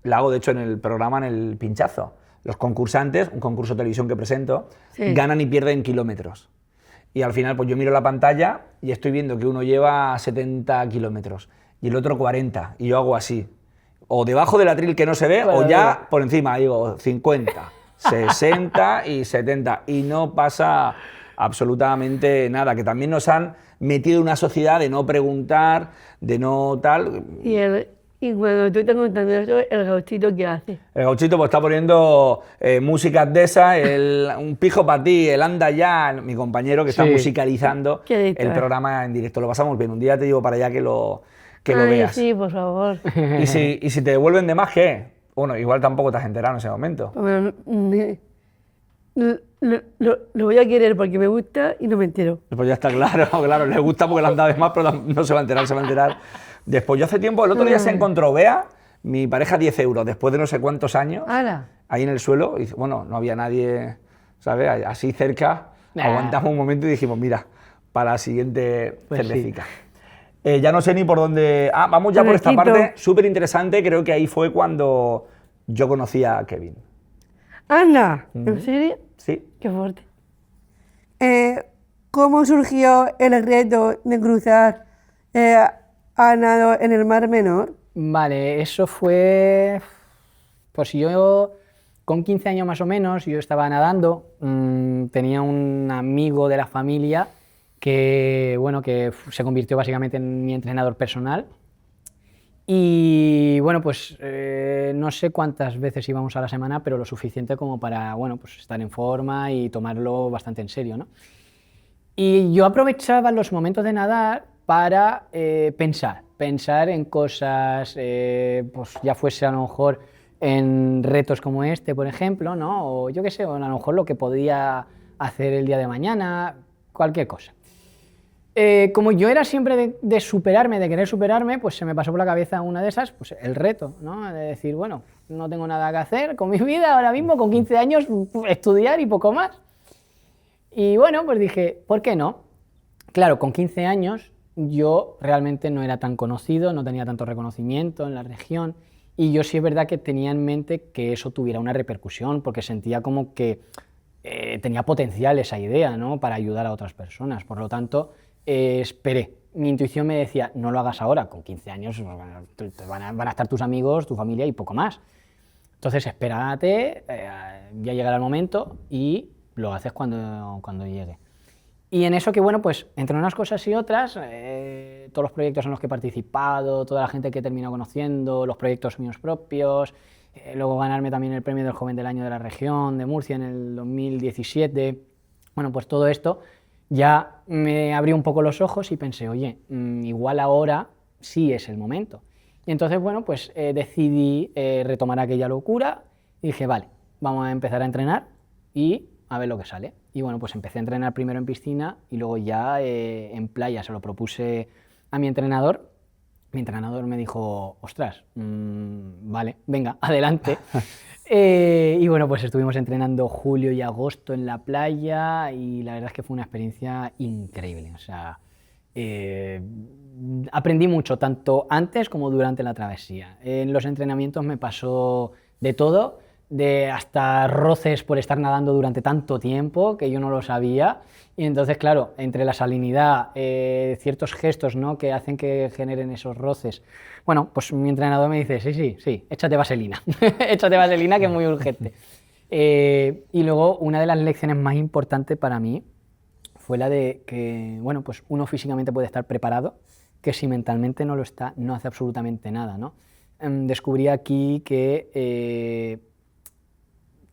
la hago de hecho en el programa, en el pinchazo. Los concursantes, un concurso de televisión que presento, ganan y pierden kilómetros. Y al final pues yo miro la pantalla y estoy viendo que uno lleva 70 kilómetros y el otro 40, y yo hago así. O debajo del atril que no se ve, o ya por encima, digo 50, 60 y 70. Y no pasa absolutamente nada, que también nos han metido en una sociedad de no preguntar, de no tal. Y cuando tú estás contando eso, el gauchito, ¿qué hace? El gauchito pues está poniendo músicas de esas, un pijo para ti, el anda ya, mi compañero que está musicalizando el programa en directo. Lo pasamos bien, un día te llevo para allá que lo veas. Sí, por favor. ¿Y si te devuelven de más, qué? Bueno, igual tampoco te has enterado en ese momento. Bueno, lo voy a querer porque me gusta y no me entero. Pues ya está claro, le gusta porque le han dado de más, pero no se va a enterar, Después, yo hace tiempo, el otro día se encontró Bea, mi pareja, 10 euros, después de no sé cuántos años, ahí en el suelo, y bueno, no había nadie, ¿sabes? Así cerca, aguantamos un momento y dijimos, mira, para la siguiente cervecica. Sí. Ya no sé ni por dónde... vamos ya por esta parte, súper interesante, creo que ahí fue cuando yo conocí a Kevin. ¡Anda! ¿En serio? Sí. Qué fuerte. ¿Cómo surgió el reto de cruzar a nado en el Mar Menor? Vale, eso fue... Pues yo, con 15 años más o menos, yo estaba nadando, tenía un amigo de la familia que, bueno, que se convirtió básicamente en mi entrenador personal. Y bueno, pues no sé cuántas veces íbamos a la semana, pero lo suficiente como para, bueno, pues estar en forma y tomarlo bastante en serio, ¿no? Y yo aprovechaba los momentos de nadar para pensar en cosas, pues ya fuese a lo mejor en retos como este, por ejemplo, ¿no? O yo qué sé, o a lo mejor lo que podía hacer el día de mañana, cualquier cosa. Como yo era siempre de superarme, de querer superarme, pues se me pasó por la cabeza una de esas, pues el reto, ¿no? De decir, bueno, no tengo nada que hacer con mi vida ahora mismo, con 15 años, estudiar y poco más. Y bueno, pues dije, ¿por qué no? Claro, con 15 años yo realmente no era tan conocido, no tenía tanto reconocimiento en la región, y yo sí es verdad que tenía en mente que eso tuviera una repercusión, porque sentía como que tenía potencial esa idea, ¿no? Para ayudar a otras personas. Por lo tanto, esperé. Mi intuición me decía, no lo hagas ahora, con 15 años van a estar tus amigos, tu familia y poco más. Entonces, espérate, ya llegará el momento y lo haces cuando llegue. Y en eso que, bueno, pues entre unas cosas y otras, todos los proyectos en los que he participado, toda la gente que he terminado conociendo, los proyectos míos propios, luego ganarme también el premio del Joven del Año de la región de Murcia en el 2017, bueno, pues todo esto ya me abrió un poco los ojos y pensé, oye, igual ahora sí es el momento. Y entonces, bueno, pues decidí retomar aquella locura y dije, vale, vamos a empezar a entrenar y a ver lo que sale. Y bueno, pues empecé a entrenar primero en piscina y luego ya en playa. Se lo propuse a mi entrenador. Mi entrenador me dijo, ostras, vale, venga, adelante. Y bueno, pues estuvimos entrenando julio y agosto en la playa y la verdad es que fue una experiencia increíble. O sea, aprendí mucho, tanto antes como durante la travesía. En los entrenamientos me pasó de todo, de hasta roces por estar nadando durante tanto tiempo que yo no lo sabía. Y entonces, claro, entre la salinidad, ciertos gestos, ¿no?, que hacen que generen esos roces, bueno, pues mi entrenador me dice, sí, échate vaselina, échate vaselina que es muy urgente. Y luego, una de las lecciones más importantes para mí fue la de que, bueno, pues uno físicamente puede estar preparado, que si mentalmente no lo está, no hace absolutamente nada, ¿no? Descubrí aquí que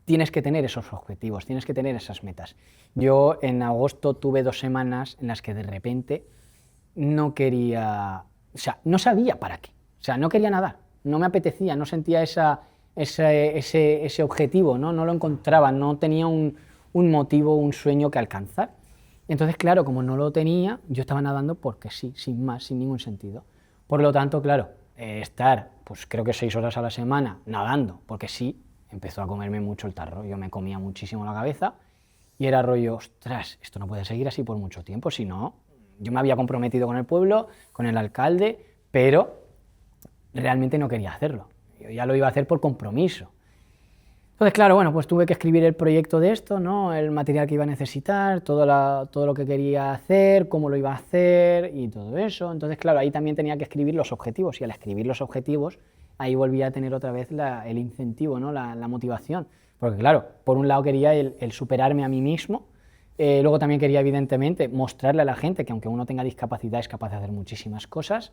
tienes que tener esos objetivos, tienes que tener esas metas. Yo en agosto tuve 2 semanas en las que de repente no quería, o sea, no sabía para qué, o sea, no quería nadar, no me apetecía, no sentía ese objetivo, ¿no? No lo encontraba, no tenía un motivo, un sueño que alcanzar. Entonces, claro, como no lo tenía, yo estaba nadando porque sí, sin más, sin ningún sentido. Por lo tanto, claro, estar, pues creo que 6 horas a la semana nadando, porque sí, empezó a comerme mucho el tarro. Yo me comía muchísimo la cabeza y era rollo, ostras, esto no puede seguir así por mucho tiempo, si no, yo me había comprometido con el pueblo, con el alcalde, pero realmente no quería hacerlo. Yo ya lo iba a hacer por compromiso. Entonces, claro, bueno, pues tuve que escribir el proyecto de esto, ¿no? El material que iba a necesitar, todo lo que quería hacer, cómo lo iba a hacer y todo eso. Entonces, claro, ahí también tenía que escribir los objetivos y al escribir los objetivos ahí volví a tener otra vez el incentivo, ¿no? la motivación. Porque claro, por un lado quería el superarme a mí mismo, luego también quería evidentemente mostrarle a la gente que aunque uno tenga discapacidad es capaz de hacer muchísimas cosas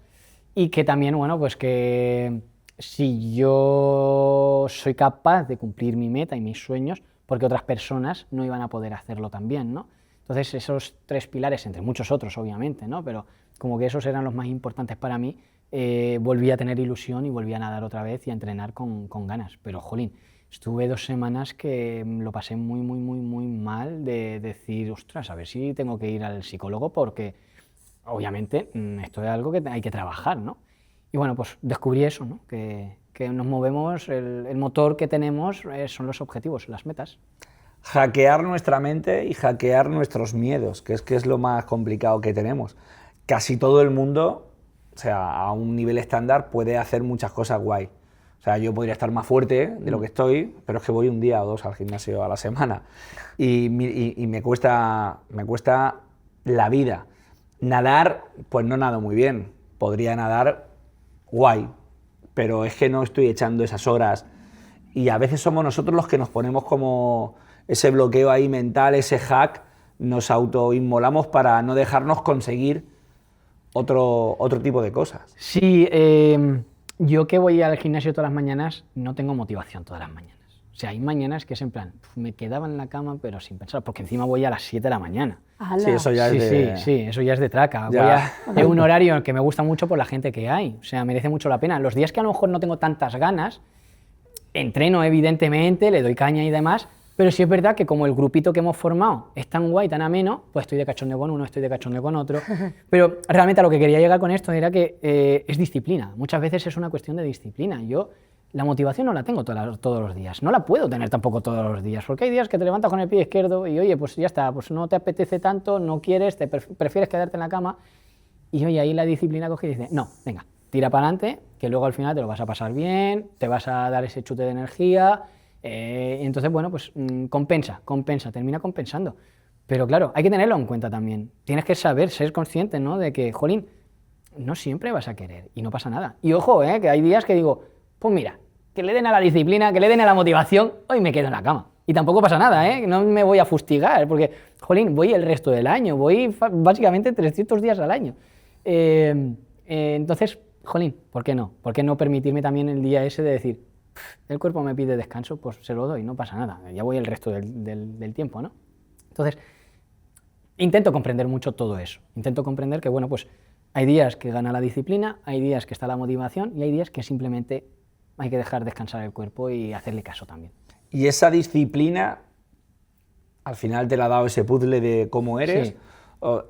y que también, bueno, pues que si yo soy capaz de cumplir mi meta y mis sueños, porque otras personas no iban a poder hacerlo también, ¿no? Entonces esos 3 pilares, entre muchos otros obviamente, ¿no? Pero como que esos eran los más importantes para mí, volví a tener ilusión y volví a nadar otra vez y a entrenar con ganas. Pero, jolín, estuve 2 semanas que lo pasé muy mal de decir, ostras, a ver si tengo que ir al psicólogo porque, obviamente, esto es algo que hay que trabajar, ¿no? Y bueno, pues descubrí eso, ¿no? Que nos movemos, el motor que tenemos son los objetivos, las metas. Hackear nuestra mente y hackear nuestros miedos, que es lo más complicado que tenemos. Casi todo el mundo, o sea, a un nivel estándar, puede hacer muchas cosas guay. O sea, yo podría estar más fuerte de lo que estoy, pero es que voy 1 día o 2 al gimnasio a la semana. Y me cuesta la vida. Nadar, pues no nado muy bien. Podría nadar guay, pero es que no estoy echando esas horas. Y a veces somos nosotros los que nos ponemos como ese bloqueo ahí mental, ese hack nos autoinmolamos para no dejarnos conseguir otro tipo de cosas. Sí, yo que voy al gimnasio todas las mañanas, no tengo motivación todas las mañanas. O sea, hay mañanas que es en plan, me quedaba en la cama pero sin pensar, porque encima voy a las 7 de la mañana. ¡Hala! Sí, eso ya Sí, es de... sí, eso ya es de traca. Ya. Es un horario que me gusta mucho por la gente que hay. O sea, merece mucho la pena. Los días que a lo mejor no tengo tantas ganas, entreno evidentemente, le doy caña y demás, pero sí es verdad que como el grupito que hemos formado es tan guay, tan ameno, pues estoy de cachondeo con uno, estoy de cachondeo con otro. Pero realmente a lo que quería llegar con esto era que es disciplina. Muchas veces es una cuestión de disciplina. Yo la motivación no la tengo todos los días, no la puedo tener tampoco todos los días, porque hay días que te levantas con el pie izquierdo y oye, pues ya está, pues no te apetece tanto, no quieres, prefieres quedarte en la cama y oye, ahí la disciplina coge y dice, no, venga, tira para adelante, que luego al final te lo vas a pasar bien, te vas a dar ese chute de energía, entonces bueno, pues compensa, termina compensando. Pero claro, hay que tenerlo en cuenta también, tienes que saber, ser consciente, ¿no? De que, jolín, no siempre vas a querer y no pasa nada. Y ojo, que hay días que digo, pues mira, que le den a la disciplina, que le den a la motivación, hoy me quedo en la cama. Y tampoco pasa nada, no me voy a fustigar, porque, jolín, voy el resto del año, voy básicamente 300 días al año. Entonces, jolín, ¿por qué no? ¿Por qué no permitirme también el día ese de decir, el cuerpo me pide descanso, pues se lo doy, no pasa nada, ya voy el resto del tiempo, ¿no? Entonces, intento comprender mucho todo eso, intento comprender que, bueno, pues hay días que gana la disciplina, hay días que está la motivación y hay días que simplemente hay que dejar descansar el cuerpo y hacerle caso también. Y esa disciplina, al final te la ha dado ese puzzle de cómo eres. Sí.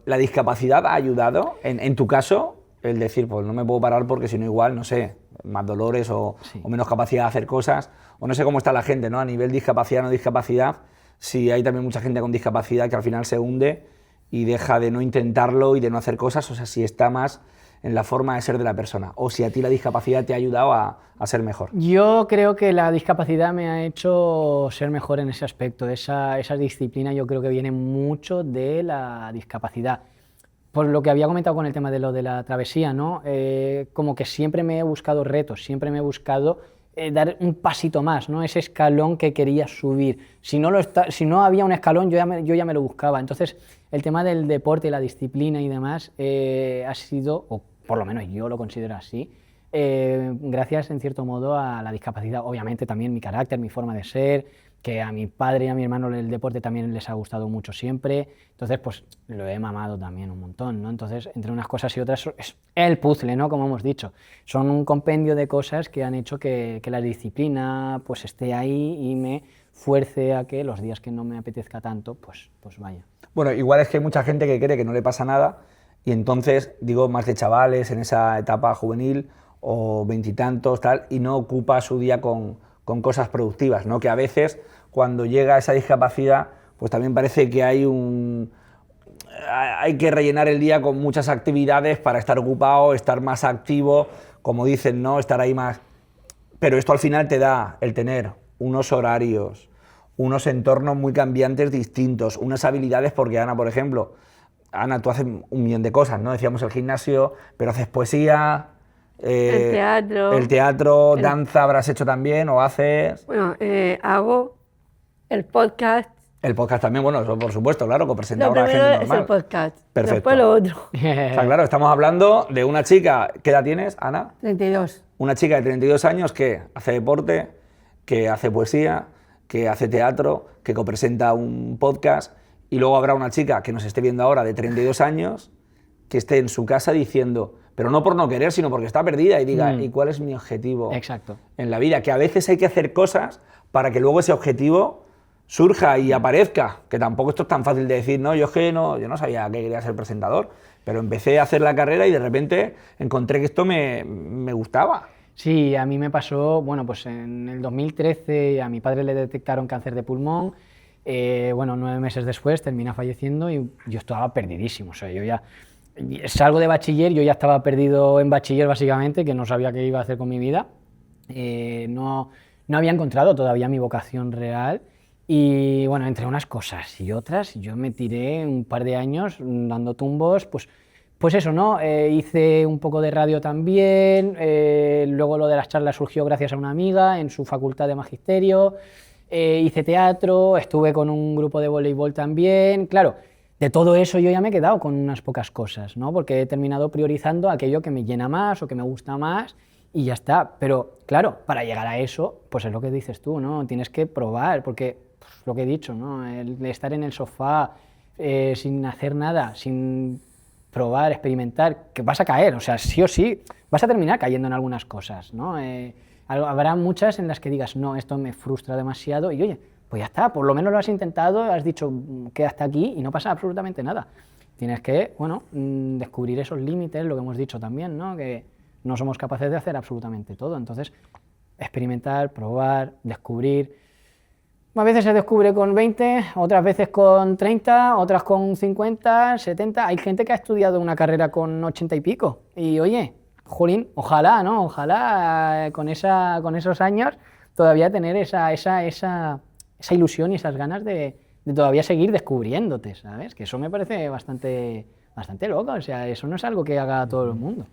¿La discapacidad ha ayudado? En tu caso, el decir, pues no me puedo parar porque si no igual, no sé, más dolores o menos capacidad de hacer cosas, o no sé cómo está la gente, ¿no? A nivel discapacidad, no discapacidad, si hay también mucha gente con discapacidad que al final se hunde y deja de no intentarlo y de no hacer cosas, o sea, si está más en la forma de ser de la persona, o si a ti la discapacidad te ha ayudado a ser mejor. Yo creo que la discapacidad me ha hecho ser mejor en ese aspecto. Esa disciplina yo creo que viene mucho de la discapacidad. Por lo que había comentado con el tema de lo de la travesía, ¿no? Como que siempre me he buscado retos, siempre me he buscado dar un pasito más, ¿no? Ese escalón que quería subir. Si no había un escalón, yo ya me lo buscaba. Entonces, el tema del deporte, la disciplina y demás ha sido, o por lo menos yo lo considero así, gracias en cierto modo a la discapacidad. Obviamente también mi carácter, mi forma de ser, que a mi padre y a mi hermano el deporte también les ha gustado mucho siempre, entonces pues lo he mamado también un montón, ¿no? Entonces entre unas cosas y otras es el puzzle, ¿no? Como hemos dicho, son un compendio de cosas que han hecho que la disciplina pues esté ahí y me fuerce a que los días que no me apetezca tanto pues vaya. Bueno, igual es que hay mucha gente que cree que no le pasa nada y entonces, digo, más de chavales en esa etapa juvenil o veintitantos, tal, y no ocupa su día con cosas productivas, ¿no? Que a veces, cuando llega esa discapacidad, pues también parece que hay que rellenar el día con muchas actividades para estar ocupado, estar más activo, como dicen, ¿no? Estar ahí más... Pero esto al final te da el tener unos horarios, unos entornos muy cambiantes distintos, unas habilidades, porque Ana, por ejemplo, Ana, tú haces un millón de cosas, ¿no? Decíamos el gimnasio, pero haces poesía... el teatro, danza habrás hecho también o haces... Bueno, hago el podcast. El podcast también, bueno, eso por supuesto, claro, copresentadora Lo de primero Gente es Normal. el podcast, Perfecto. después lo otro. O sea, claro, estamos hablando de una chica, ¿qué edad tienes, Ana? 32. Una chica de 32 años que hace deporte, que hace poesía, que hace teatro, que copresenta un podcast, y luego habrá una chica que nos esté viendo ahora de 32 años que esté en su casa diciendo, pero no por no querer, sino porque está perdida y diga, ¿y cuál es mi objetivo Exacto. en la vida? Que a veces hay que hacer cosas para que luego ese objetivo surja y aparezca, que tampoco esto es tan fácil de decir, no, yo no sabía que quería ser presentador, pero empecé a hacer la carrera y de repente encontré que esto me gustaba. Sí, a mí me pasó, bueno, pues en el 2013 a mi padre le detectaron cáncer de pulmón, bueno, 9 meses después termina falleciendo y yo estaba perdidísimo, o sea, yo ya salgo de bachiller, yo ya estaba perdido en bachiller básicamente, que no sabía qué iba a hacer con mi vida, no había encontrado todavía mi vocación real y bueno, entre unas cosas y otras, yo me tiré un par de años dando tumbos, pues eso, ¿no? Hice un poco de radio también, luego lo de las charlas surgió gracias a una amiga en su facultad de magisterio, hice teatro, estuve con un grupo de voleibol también, claro, de todo eso yo ya me he quedado con unas pocas cosas, ¿no? Porque he terminado priorizando aquello que me llena más o que me gusta más y ya está. Pero claro, para llegar a eso, pues es lo que dices tú, ¿no? Tienes que probar, porque pues, lo que he dicho, ¿no? El estar en el sofá sin hacer nada, sin probar, experimentar, que vas a caer, o sea, sí o sí, vas a terminar cayendo en algunas cosas, ¿no? Habrá muchas en las que digas, no, esto me frustra demasiado y oye, pues ya está, por lo menos lo has intentado, has dicho que hasta aquí y no pasa absolutamente nada. Tienes que, bueno, descubrir esos límites, lo que hemos dicho también, ¿no? Que no somos capaces de hacer absolutamente todo, entonces experimentar, probar, descubrir. A veces se descubre con 20, otras veces con 30, otras con 50, 70. Hay gente que ha estudiado una carrera con 80 y pico. Y oye, jolín, ojalá, ¿no? Ojalá con esos años todavía tener esa ilusión y esas ganas de todavía seguir descubriéndote, ¿sabes? Que eso me parece bastante loco. O sea, eso no es algo que haga todo el mundo.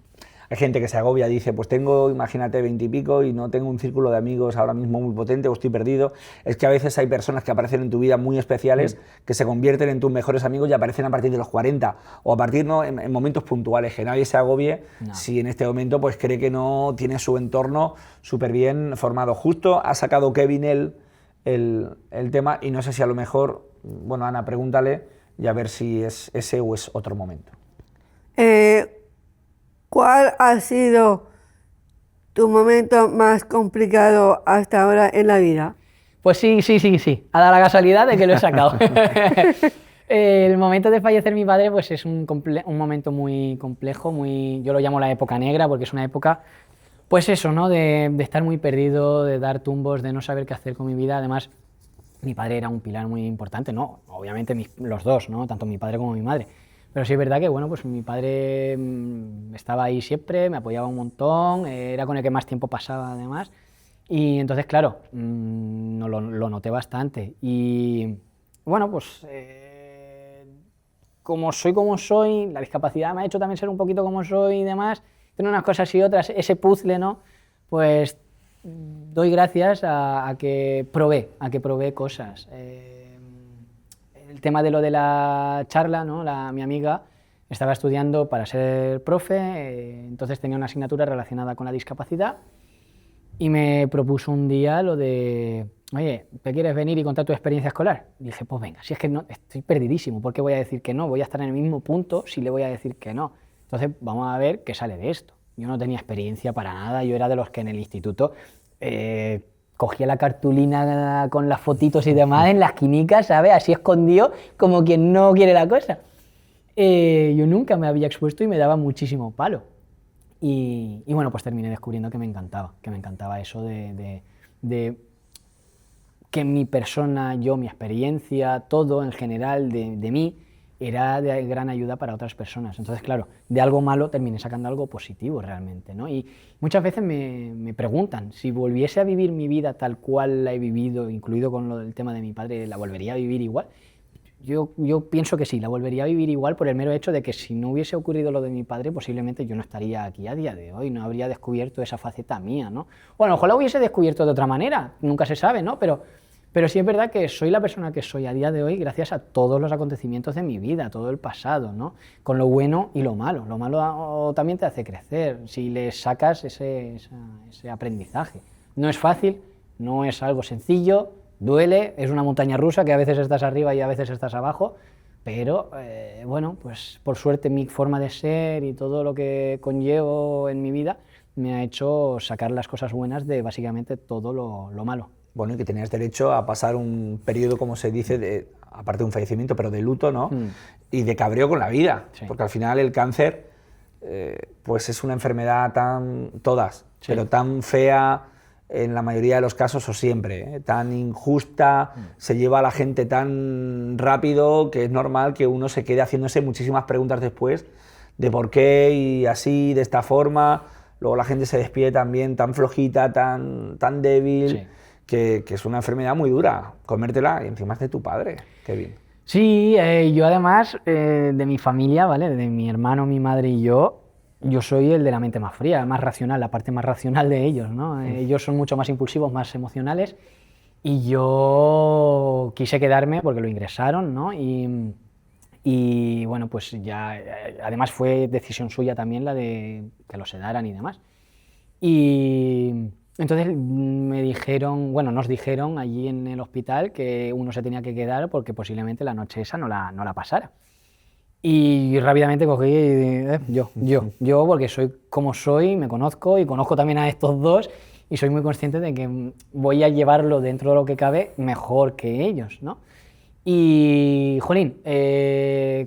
Hay gente que se agobia, dice, pues tengo, imagínate, 20 y pico y no tengo un círculo de amigos ahora mismo muy potente o estoy perdido. Es que a veces hay personas que aparecen en tu vida muy especiales, que se convierten en tus mejores amigos y aparecen a partir de los 40 o a partir, ¿no? en momentos puntuales, que nadie se agobie si en este momento pues cree que no tiene su entorno súper bien formado. Justo ha sacado Kevin el tema y no sé si a lo mejor, bueno, Ana, pregúntale y a ver si es ese o es otro momento. ¿Cuál ha sido tu momento más complicado hasta ahora en la vida? Pues sí. Ha dado la casualidad de que lo he sacado. El momento de fallecer mi padre pues es un momento muy complejo, yo lo llamo la época negra porque es una época, pues eso, ¿no? De estar muy perdido, de dar tumbos, de no saber qué hacer con mi vida. Además, mi padre era un pilar muy importante, ¿no? Obviamente los dos, ¿no? Tanto mi padre como mi madre. Pero sí es verdad que, bueno, pues mi padre estaba ahí siempre, me apoyaba un montón, era con el que más tiempo pasaba además. Y entonces, claro, lo noté bastante. Y bueno, pues como soy, la discapacidad me ha hecho también ser un poquito como soy y demás, tener unas cosas y otras, ese puzzle, ¿no? Pues doy gracias a que probé cosas. El tema de lo de la charla, ¿no? Mi amiga estaba estudiando para ser profe, entonces tenía una asignatura relacionada con la discapacidad y me propuso un día lo de, oye, ¿te quieres venir y contar tu experiencia escolar? Y dije, pues venga, si es que no, estoy perdidísimo, ¿por qué voy a decir que no? Voy a estar en el mismo punto si le voy a decir que no. Entonces vamos a ver qué sale de esto. Yo no tenía experiencia para nada, yo era de los que en el instituto cogía la cartulina con las fotitos y demás en las quinicas, ¿sabes? Así escondido, como quien no quiere la cosa. Yo nunca me había expuesto y me daba muchísimo palo. Y bueno, pues terminé descubriendo que me encantaba eso de que mi persona, yo, mi experiencia, todo en general de mí, era de gran ayuda para otras personas. Entonces, claro, de algo malo terminé sacando algo positivo realmente, ¿no? Y muchas veces me preguntan, si volviese a vivir mi vida tal cual la he vivido, incluido con lo del tema de mi padre, ¿la volvería a vivir igual? Yo pienso que sí, la volvería a vivir igual por el mero hecho de que si no hubiese ocurrido lo de mi padre, posiblemente yo no estaría aquí a día de hoy, no habría descubierto esa faceta mía, ¿no? Bueno, ojalá hubiese descubierto de otra manera, nunca se sabe, ¿no? Pero sí es verdad que soy la persona que soy a día de hoy gracias a todos los acontecimientos de mi vida, todo el pasado, ¿no? Con lo bueno y lo malo. Lo malo también te hace crecer, si le sacas ese aprendizaje. No es fácil, no es algo sencillo, duele, es una montaña rusa que a veces estás arriba y a veces estás abajo, pero bueno, pues por suerte mi forma de ser y todo lo que conllevo en mi vida me ha hecho sacar las cosas buenas de básicamente todo lo malo. Bueno, y que tenías derecho a pasar un periodo, como se dice, aparte de un fallecimiento, pero de luto, ¿no? Y de cabreo con la vida, sí. Porque al final el cáncer, pues es una enfermedad pero tan fea en la mayoría de los casos o siempre, tan injusta, se lleva a la gente tan rápido que es normal que uno se quede haciéndose muchísimas preguntas después de por qué y así, de esta forma. Luego la gente se despide también tan flojita, tan débil. Sí. Que es una enfermedad muy dura, comértela y encima es de tu padre, Kevin. Sí, yo además de mi familia, ¿vale? De mi hermano, mi madre y yo soy el de la mente más fría, más racional, la parte más racional de ellos, ¿no? Ellos son mucho más impulsivos, más emocionales y yo quise quedarme porque lo ingresaron, ¿no? Y Y bueno, pues ya, además fue decisión suya también la de que lo sedaran y demás. Y entonces me dijeron, bueno, nos dijeron allí en el hospital que uno se tenía que quedar porque posiblemente la noche esa no la pasara. Y rápidamente cogí y yo, porque soy como soy, me conozco y conozco también a estos dos y soy muy consciente de que voy a llevarlo dentro de lo que cabe mejor que ellos, ¿no? Y, jolín,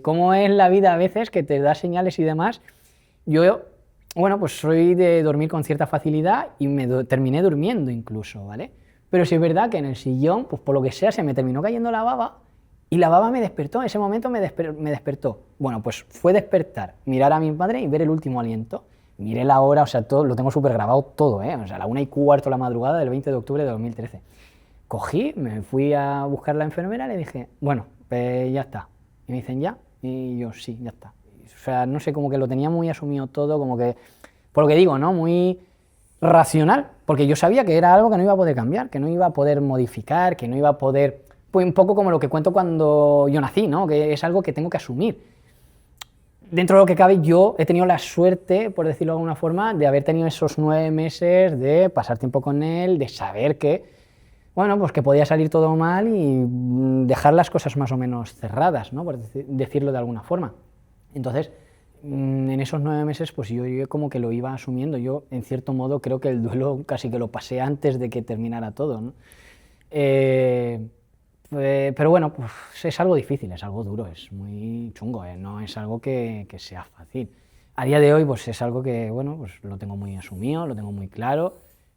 cómo es la vida a veces que te da señales y demás. Yo, bueno, pues soy de dormir con cierta facilidad y terminé durmiendo incluso, ¿vale? Pero sí es verdad que en el sillón, pues por lo que sea, se me terminó cayendo la baba y la baba me despertó, en ese momento me despertó. Bueno, pues fue despertar, mirar a mi padre y ver el último aliento. Miré la hora, o sea, todo, lo tengo súper grabado todo, o sea, 1:15 de la madrugada del 20 de octubre de 2013. Cogí, me fui a buscar a la enfermera y le dije, bueno, pues ya está. Y me dicen, ¿ya? Y yo, sí, ya está. O sea, no sé, como que lo tenía muy asumido todo, como que, por lo que digo, ¿no? Muy racional, porque yo sabía que era algo que no iba a poder cambiar, que no iba a poder modificar, que no iba a poder, pues un poco como lo que cuento cuando yo nací, ¿no? Que es algo que tengo que asumir. Dentro de lo que cabe, yo he tenido la suerte, por decirlo de alguna forma, de haber tenido esos 9 meses, de pasar tiempo con él, de saber que, bueno, pues que podía salir todo mal y dejar las cosas más o menos cerradas, ¿no? Por decirlo de alguna forma. Entonces, en esos 9 meses, pues yo como que lo iba asumiendo. Yo, en cierto modo, creo que el duelo casi que lo pasé antes de que terminara todo, ¿no? Pero bueno, pues es algo difícil, es algo duro, es muy chungo, no es algo que sea fácil. A día de hoy, pues es algo que, bueno, pues lo tengo muy asumido, lo tengo muy claro,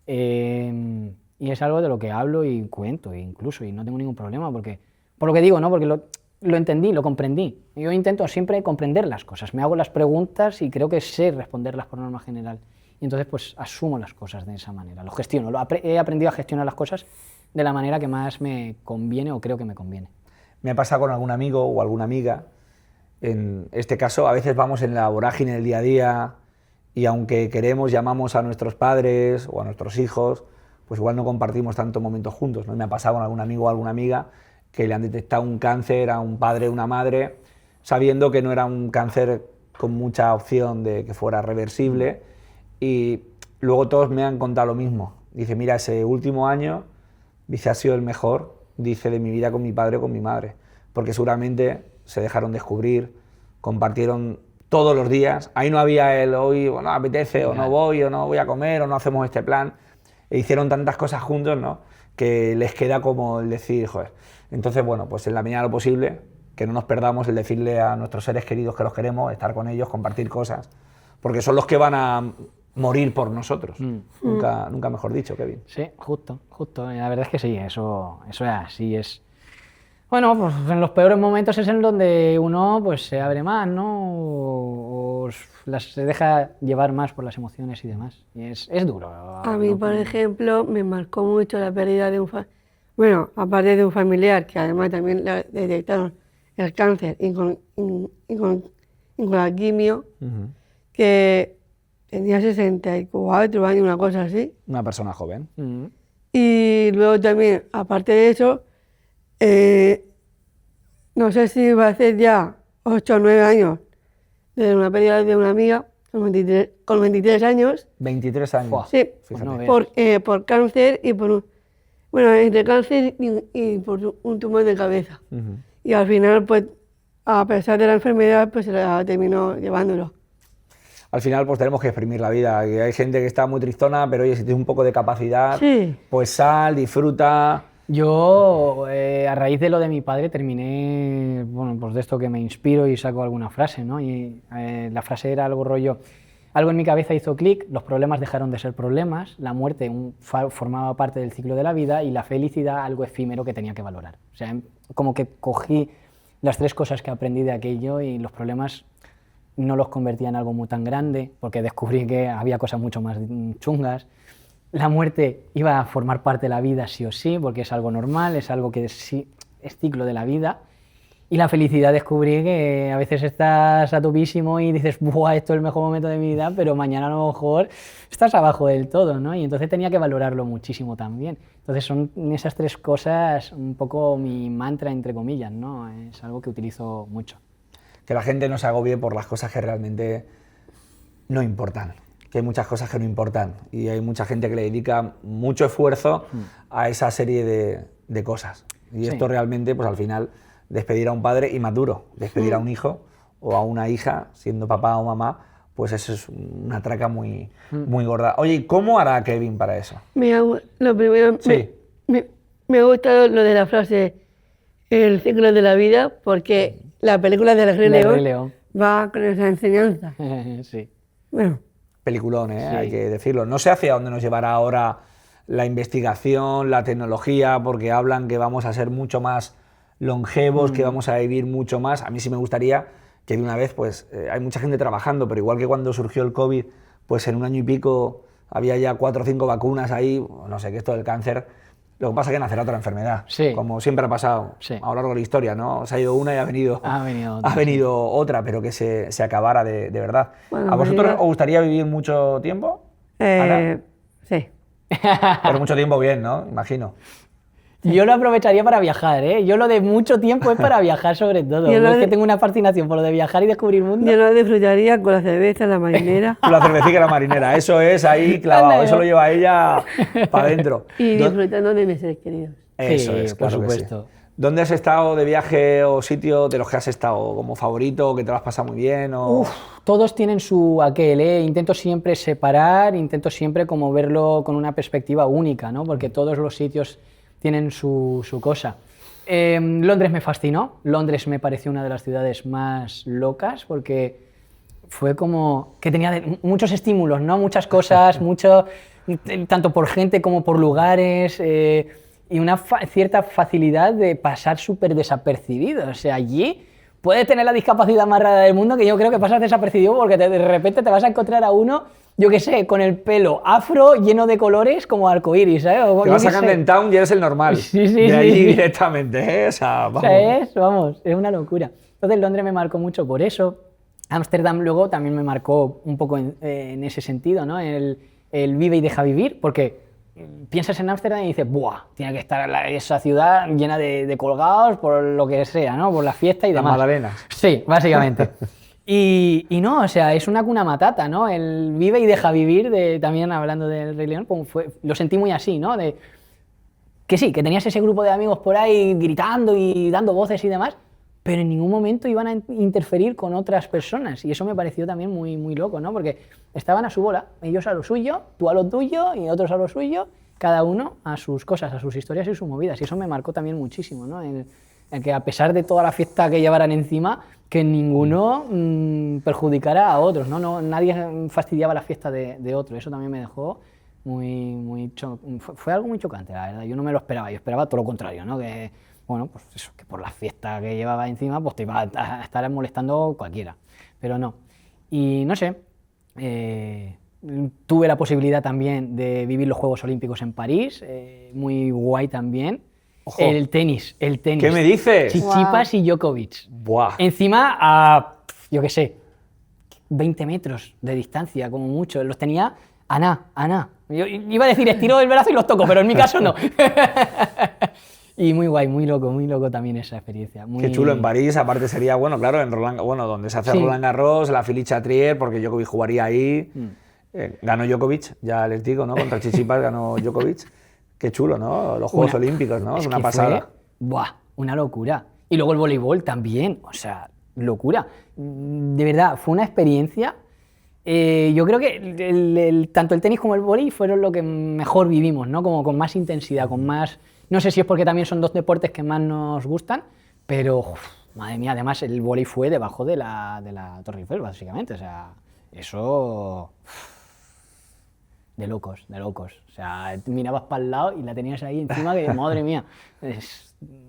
y es algo de lo que hablo y cuento incluso, y no tengo ningún problema, porque, por lo que digo, ¿no? Porque lo entendí, lo comprendí. Yo intento siempre comprender las cosas, me hago las preguntas y creo que sé responderlas por norma general. Y entonces, pues asumo las cosas de esa manera, lo gestiono, he aprendido a gestionar las cosas de la manera que más me conviene o creo que me conviene. Me pasa con algún amigo o alguna amiga, en este caso a veces vamos en la vorágine del día a día y aunque queremos, llamamos a nuestros padres o a nuestros hijos, pues igual no compartimos tantos momentos juntos, ¿no? Me ha pasado con algún amigo o alguna amiga que le han detectado un cáncer a un padre o una madre, sabiendo que no era un cáncer con mucha opción de que fuera reversible, y luego todos me han contado lo mismo. Dice, mira, ese último año, dice, ha sido el mejor, dice, de mi vida con mi padre o con mi madre, porque seguramente se dejaron descubrir, compartieron todos los días, ahí no había el hoy, bueno, apetece, o no voy a comer, o no hacemos este plan, e hicieron tantas cosas juntos, ¿no?, que les queda como el decir, joder. Entonces, bueno, pues en la medida de lo posible, que no nos perdamos el decirle a nuestros seres queridos que los queremos, estar con ellos, compartir cosas, porque son los que van a morir por nosotros. Nunca mejor dicho, Kevin. Sí, justo. La verdad es que sí, eso es así. Bueno, pues en los peores momentos es en donde uno pues se abre más, ¿no? O se deja llevar más por las emociones y demás. Y es duro. A mí, por ejemplo, me marcó mucho la pérdida de bueno, aparte de un familiar, que además también le detectaron el cáncer y con la quimio, que tenía 64 años, una cosa así. Una persona joven. Y luego también, aparte de eso, no sé si va a hacer ya 8 o 9 años de una pérdida de una amiga con 23 años. 23 años. Sí, por cáncer y entre cáncer y por un tumor de cabeza. Y al final, pues, a pesar de la enfermedad, pues se la terminó llevándolo. Al final, pues tenemos que exprimir la vida. Hay gente que está muy tristona, pero oye, si tienes un poco de capacidad, pues sal, disfruta. Yo, a raíz de lo de mi padre, terminé, bueno, pues de esto que me inspiro y saco alguna frase, ¿no? Y la frase era algo rollo, algo en mi cabeza hizo clic, los problemas dejaron de ser problemas, la muerte formaba parte del ciclo de la vida y la felicidad algo efímero que tenía que valorar. O sea, como que cogí las 3 cosas que aprendí de aquello y los problemas no los convertía en algo muy tan grande, porque descubrí que había cosas mucho más chungas. La muerte iba a formar parte de la vida sí o sí, porque es algo normal, es algo que sí es ciclo de la vida. Y la felicidad descubrí que a veces estás a topísimo y dices, ¡buah, esto es el mejor momento de mi vida!, pero mañana a lo mejor estás abajo del todo, ¿no? Y entonces tenía que valorarlo muchísimo también. Entonces son esas 3 cosas un poco mi mantra, entre comillas, ¿no? Es algo que utilizo mucho. que la gente no se agobie por las cosas que realmente no importan, que hay muchas cosas que no importan y hay mucha gente que le dedica mucho esfuerzo a esa serie de cosas. Y Sí. esto realmente, pues al final, despedir a un padre, y más duro, despedir a un hijo o a una hija, siendo papá o mamá, pues eso es una traca muy, muy gorda. Oye, ¿y cómo hará Kevin para eso? Lo primero, Sí. me ha gustado lo de la frase el ciclo de la vida, porque la película del Rey Del Rey León León. va con esa enseñanza. Sí. Bueno, Peliculón, ¿eh? Sí. Hay que decirlo. No sé hacia dónde nos llevará ahora la investigación, la tecnología, porque hablan que vamos a ser mucho más longevos, que vamos a vivir mucho más. A mí sí me gustaría que de una vez, pues, hay mucha gente trabajando, pero igual que cuando surgió el COVID, pues en un año y pico había ya 4 o 5 vacunas ahí, no sé, que esto del cáncer, lo que pasa es que nacerá otra enfermedad, Sí. como siempre ha pasado Sí. a lo largo de la historia, ¿no? Se ha ido una y ha venido otra, otra, pero que se acabara de verdad. Bueno, ¿A vosotros pues os gustaría vivir mucho tiempo? Ana? sí. Pero mucho tiempo bien, ¿no? Imagino. Yo lo aprovecharía para viajar, ¿eh? Yo lo de mucho tiempo es para viajar sobre todo. Yo lo Es que de- tengo una fascinación por lo de viajar y descubrir mundo. Yo lo disfrutaría con la cerveza, la marinera La cervecita y la marinera, eso es ahí clavado, Anda, eso ¿no? lo lleva ella para adentro. y disfrutando de mis seres queridos. Eso Sí, es, por claro que sí. supuesto. ¿Dónde has estado de viaje o sitio de los que has estado como favorito, que te lo has pasado muy bien? O... Uf, todos tienen su aquel, ¿eh? Intento siempre separar, intento siempre como verlo con una perspectiva única, ¿no? Porque todos los sitios tienen su cosa. Londres me fascinó, Londres me pareció una de las ciudades más locas porque fue como que tenía muchos estímulos, ¿no? Muchas cosas, tanto por gente como por lugares, y una cierta facilidad de pasar súper desapercibido. O sea, allí puedes tener la discapacidad más rara del mundo, que yo creo que pasas desapercibido porque de repente te vas a encontrar a uno, yo qué sé, con el pelo afro lleno de colores como arcoíris, ¿sabes? O Te yo vas qué a sé. Camden Town y eres el normal. Sí, sí, de ahí sí. directamente, ¿eh? O sea, vamos. O sea, es una locura. Entonces Londres me marcó mucho por eso. Ámsterdam luego también me marcó un poco en ese sentido, ¿no? El vive y deja vivir, porque piensas en Ámsterdam y dices, ¡buah! Tiene que estar esa ciudad llena de colgados por lo que sea, ¿no? Por la fiesta y Las demás. magdalenas. Sí, básicamente. Y no, o sea, es una cuna matata, ¿no? El vive y deja vivir, también hablando del Rey León, como lo sentí muy así, ¿no? Que sí, que tenías ese grupo de amigos por ahí gritando y dando voces y demás, pero en ningún momento iban a interferir con otras personas. Y eso me pareció también muy, muy loco, ¿no? Porque estaban a su bola, ellos a lo suyo, tú a lo tuyo y otros a lo suyo, cada uno a sus cosas, a sus historias y sus movidas. Y eso me marcó también muchísimo, ¿no? El que a pesar de toda la fiesta que llevaran encima, que ninguno perjudicara a otros, ¿no? Nadie fastidiaba la fiesta de otro. Eso también me dejó fue algo muy chocante, la verdad. Yo no me lo esperaba, yo esperaba todo lo contrario, ¿no? Que, bueno, pues eso, que por la fiesta que llevaba encima, pues te iba a estar molestando cualquiera. Pero no. Y no sé, tuve la posibilidad también de vivir los Juegos Olímpicos en París, muy guay también. Ojo. El tenis. ¿Qué me dices? Tsitsipas y Djokovic. Buah. Encima a, yo qué sé, 20 metros de distancia, como mucho. Los tenía Ana. Yo iba a decir estiro el brazo y los toco, pero en mi caso no. Y muy guay, muy loco también esa experiencia. Qué chulo en París, aparte sería, bueno, claro, en donde se hace Sí. Roland Garros, la Philippe Chatrier, porque Djokovic jugaría ahí. Ganó Djokovic, ya les digo, ¿no? Contra Tsitsipas ganó Djokovic. Qué chulo, ¿no? Los Juegos Olímpicos, ¿no? Es una que pasada. fue, buah, una locura. Y luego el voleibol también, o sea, locura. De verdad, fue una experiencia. Yo creo que tanto el tenis como el vóley fueron lo que mejor vivimos, ¿no? Como con más intensidad, con más... No sé si es porque también son dos deportes que más nos gustan, pero, madre mía, además el vóley fue debajo de la Torre Eiffel, básicamente. O sea, eso... De locos. O sea, mirabas para el lado y la tenías ahí encima que, madre mía,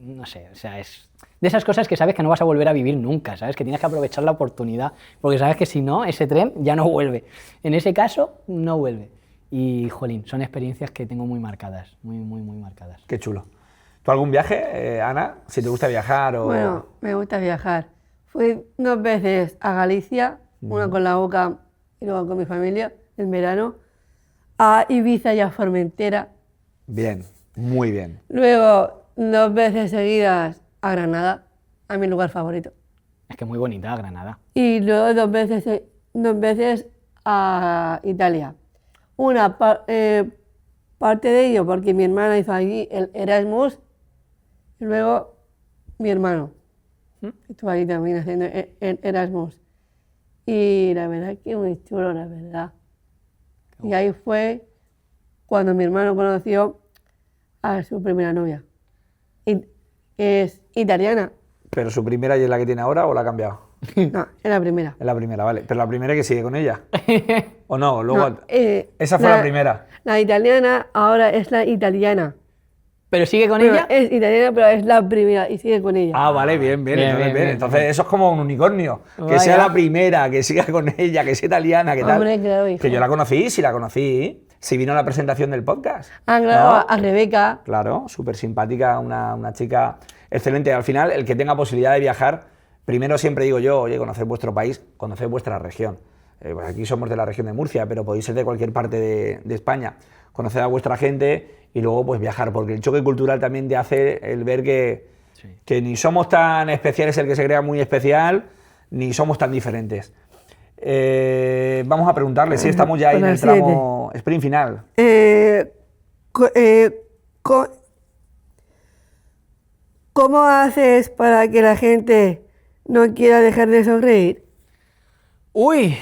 no sé, o sea, es de esas cosas que sabes que no vas a volver a vivir nunca, ¿sabes? Que tienes que aprovechar la oportunidad, porque sabes que si no, ese tren ya no vuelve. En ese caso, no vuelve. Y, jolín, son experiencias que tengo muy marcadas, muy marcadas. Qué chulo. ¿Tú algún viaje, Ana? Si te gusta viajar o... Bueno, me gusta viajar. Fui 2 veces a Galicia, una con la boca y luego con mi familia, en verano, a Ibiza y a Formentera. Bien, muy bien. Luego, 2 veces seguidas a Granada, a mi lugar favorito. Es que es muy bonita Granada. Y luego dos veces a Italia. Una parte de ello porque mi hermana hizo allí el Erasmus y luego mi hermano estuvo allí también haciendo el Erasmus. Y la verdad que muy chulo, la verdad. Y ahí fue cuando mi hermano conoció a su primera novia, que es italiana. ¿Pero su primera y es la que tiene ahora o la ha cambiado? No, es la primera. Es la primera, vale. ¿Pero la primera que sigue con ella? ¿O no? Luego, No, esa fue la primera. La italiana ahora es la italiana. ¿Pero sigue con Bueno, ella? es italiana, pero es la primera y sigue con ella. Ah, vale, bien. Entonces eso es como un unicornio. Que Vaya. sea la primera, que siga con ella, que sea italiana, que tal. Hombre, claro, hijo. Que yo la conocí, sí la conocí. Si vino a la presentación del podcast. Ah, claro, ¿No? a Rebeca. Claro, súper simpática, una chica excelente. Al final, el que tenga posibilidad de viajar, primero siempre digo yo, oye, conocer vuestro país, conocer vuestra región. Pues aquí somos de la región de Murcia, pero podéis ser de cualquier parte de España. Conocer a vuestra gente y luego pues viajar, porque el choque cultural también te hace el ver que ni somos tan especiales, el que se crea muy especial, ni somos tan diferentes. Vamos a preguntarle si estamos ya ahí en el tramo sprint final. ¿Cómo haces para que la gente no quiera dejar de sonreír? Uy,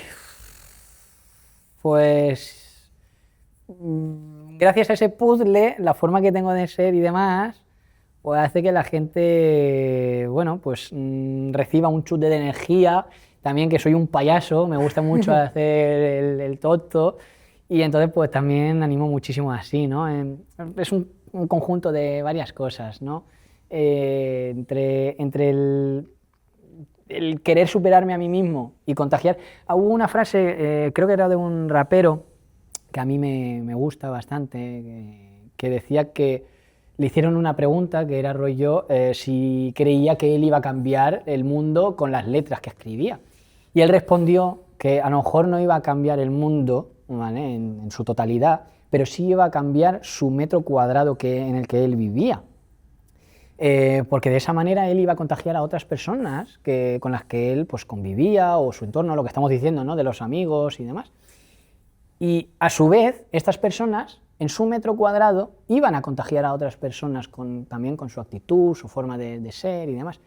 pues gracias a ese puzzle, la forma que tengo de ser y demás, pues hace que la gente, bueno, pues reciba un chute de energía. También que soy un payaso, me gusta mucho hacer el tonto y entonces pues también animo muchísimo así, ¿no? Es un conjunto de varias cosas, ¿no? Entre el querer superarme a mí mismo y contagiar. Hubo una frase, creo que era de un rapero, que a mí me gusta bastante, que decía que le hicieron una pregunta, que era rollo, si creía que él iba a cambiar el mundo con las letras que escribía. Y él respondió que a lo mejor no iba a cambiar el mundo, ¿vale?, en su totalidad, pero sí iba a cambiar su metro cuadrado en el que él vivía. Porque de esa manera él iba a contagiar a otras personas con las que él pues, convivía, o su entorno, lo que estamos diciendo, ¿no?, de los amigos y demás. Y a su vez, estas personas, en su metro cuadrado, iban a contagiar a otras personas también con su actitud, su forma de ser y demás.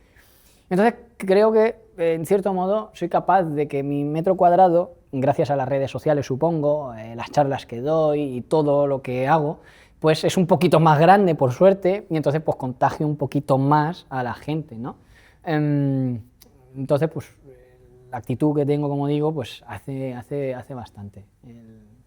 Entonces creo que, en cierto modo, soy capaz de que mi metro cuadrado, gracias a las redes sociales supongo, las charlas que doy y todo lo que hago, pues es un poquito más grande, por suerte, y entonces pues contagio un poquito más a la gente, ¿no? Entonces, pues la actitud que tengo, como digo, pues hace bastante.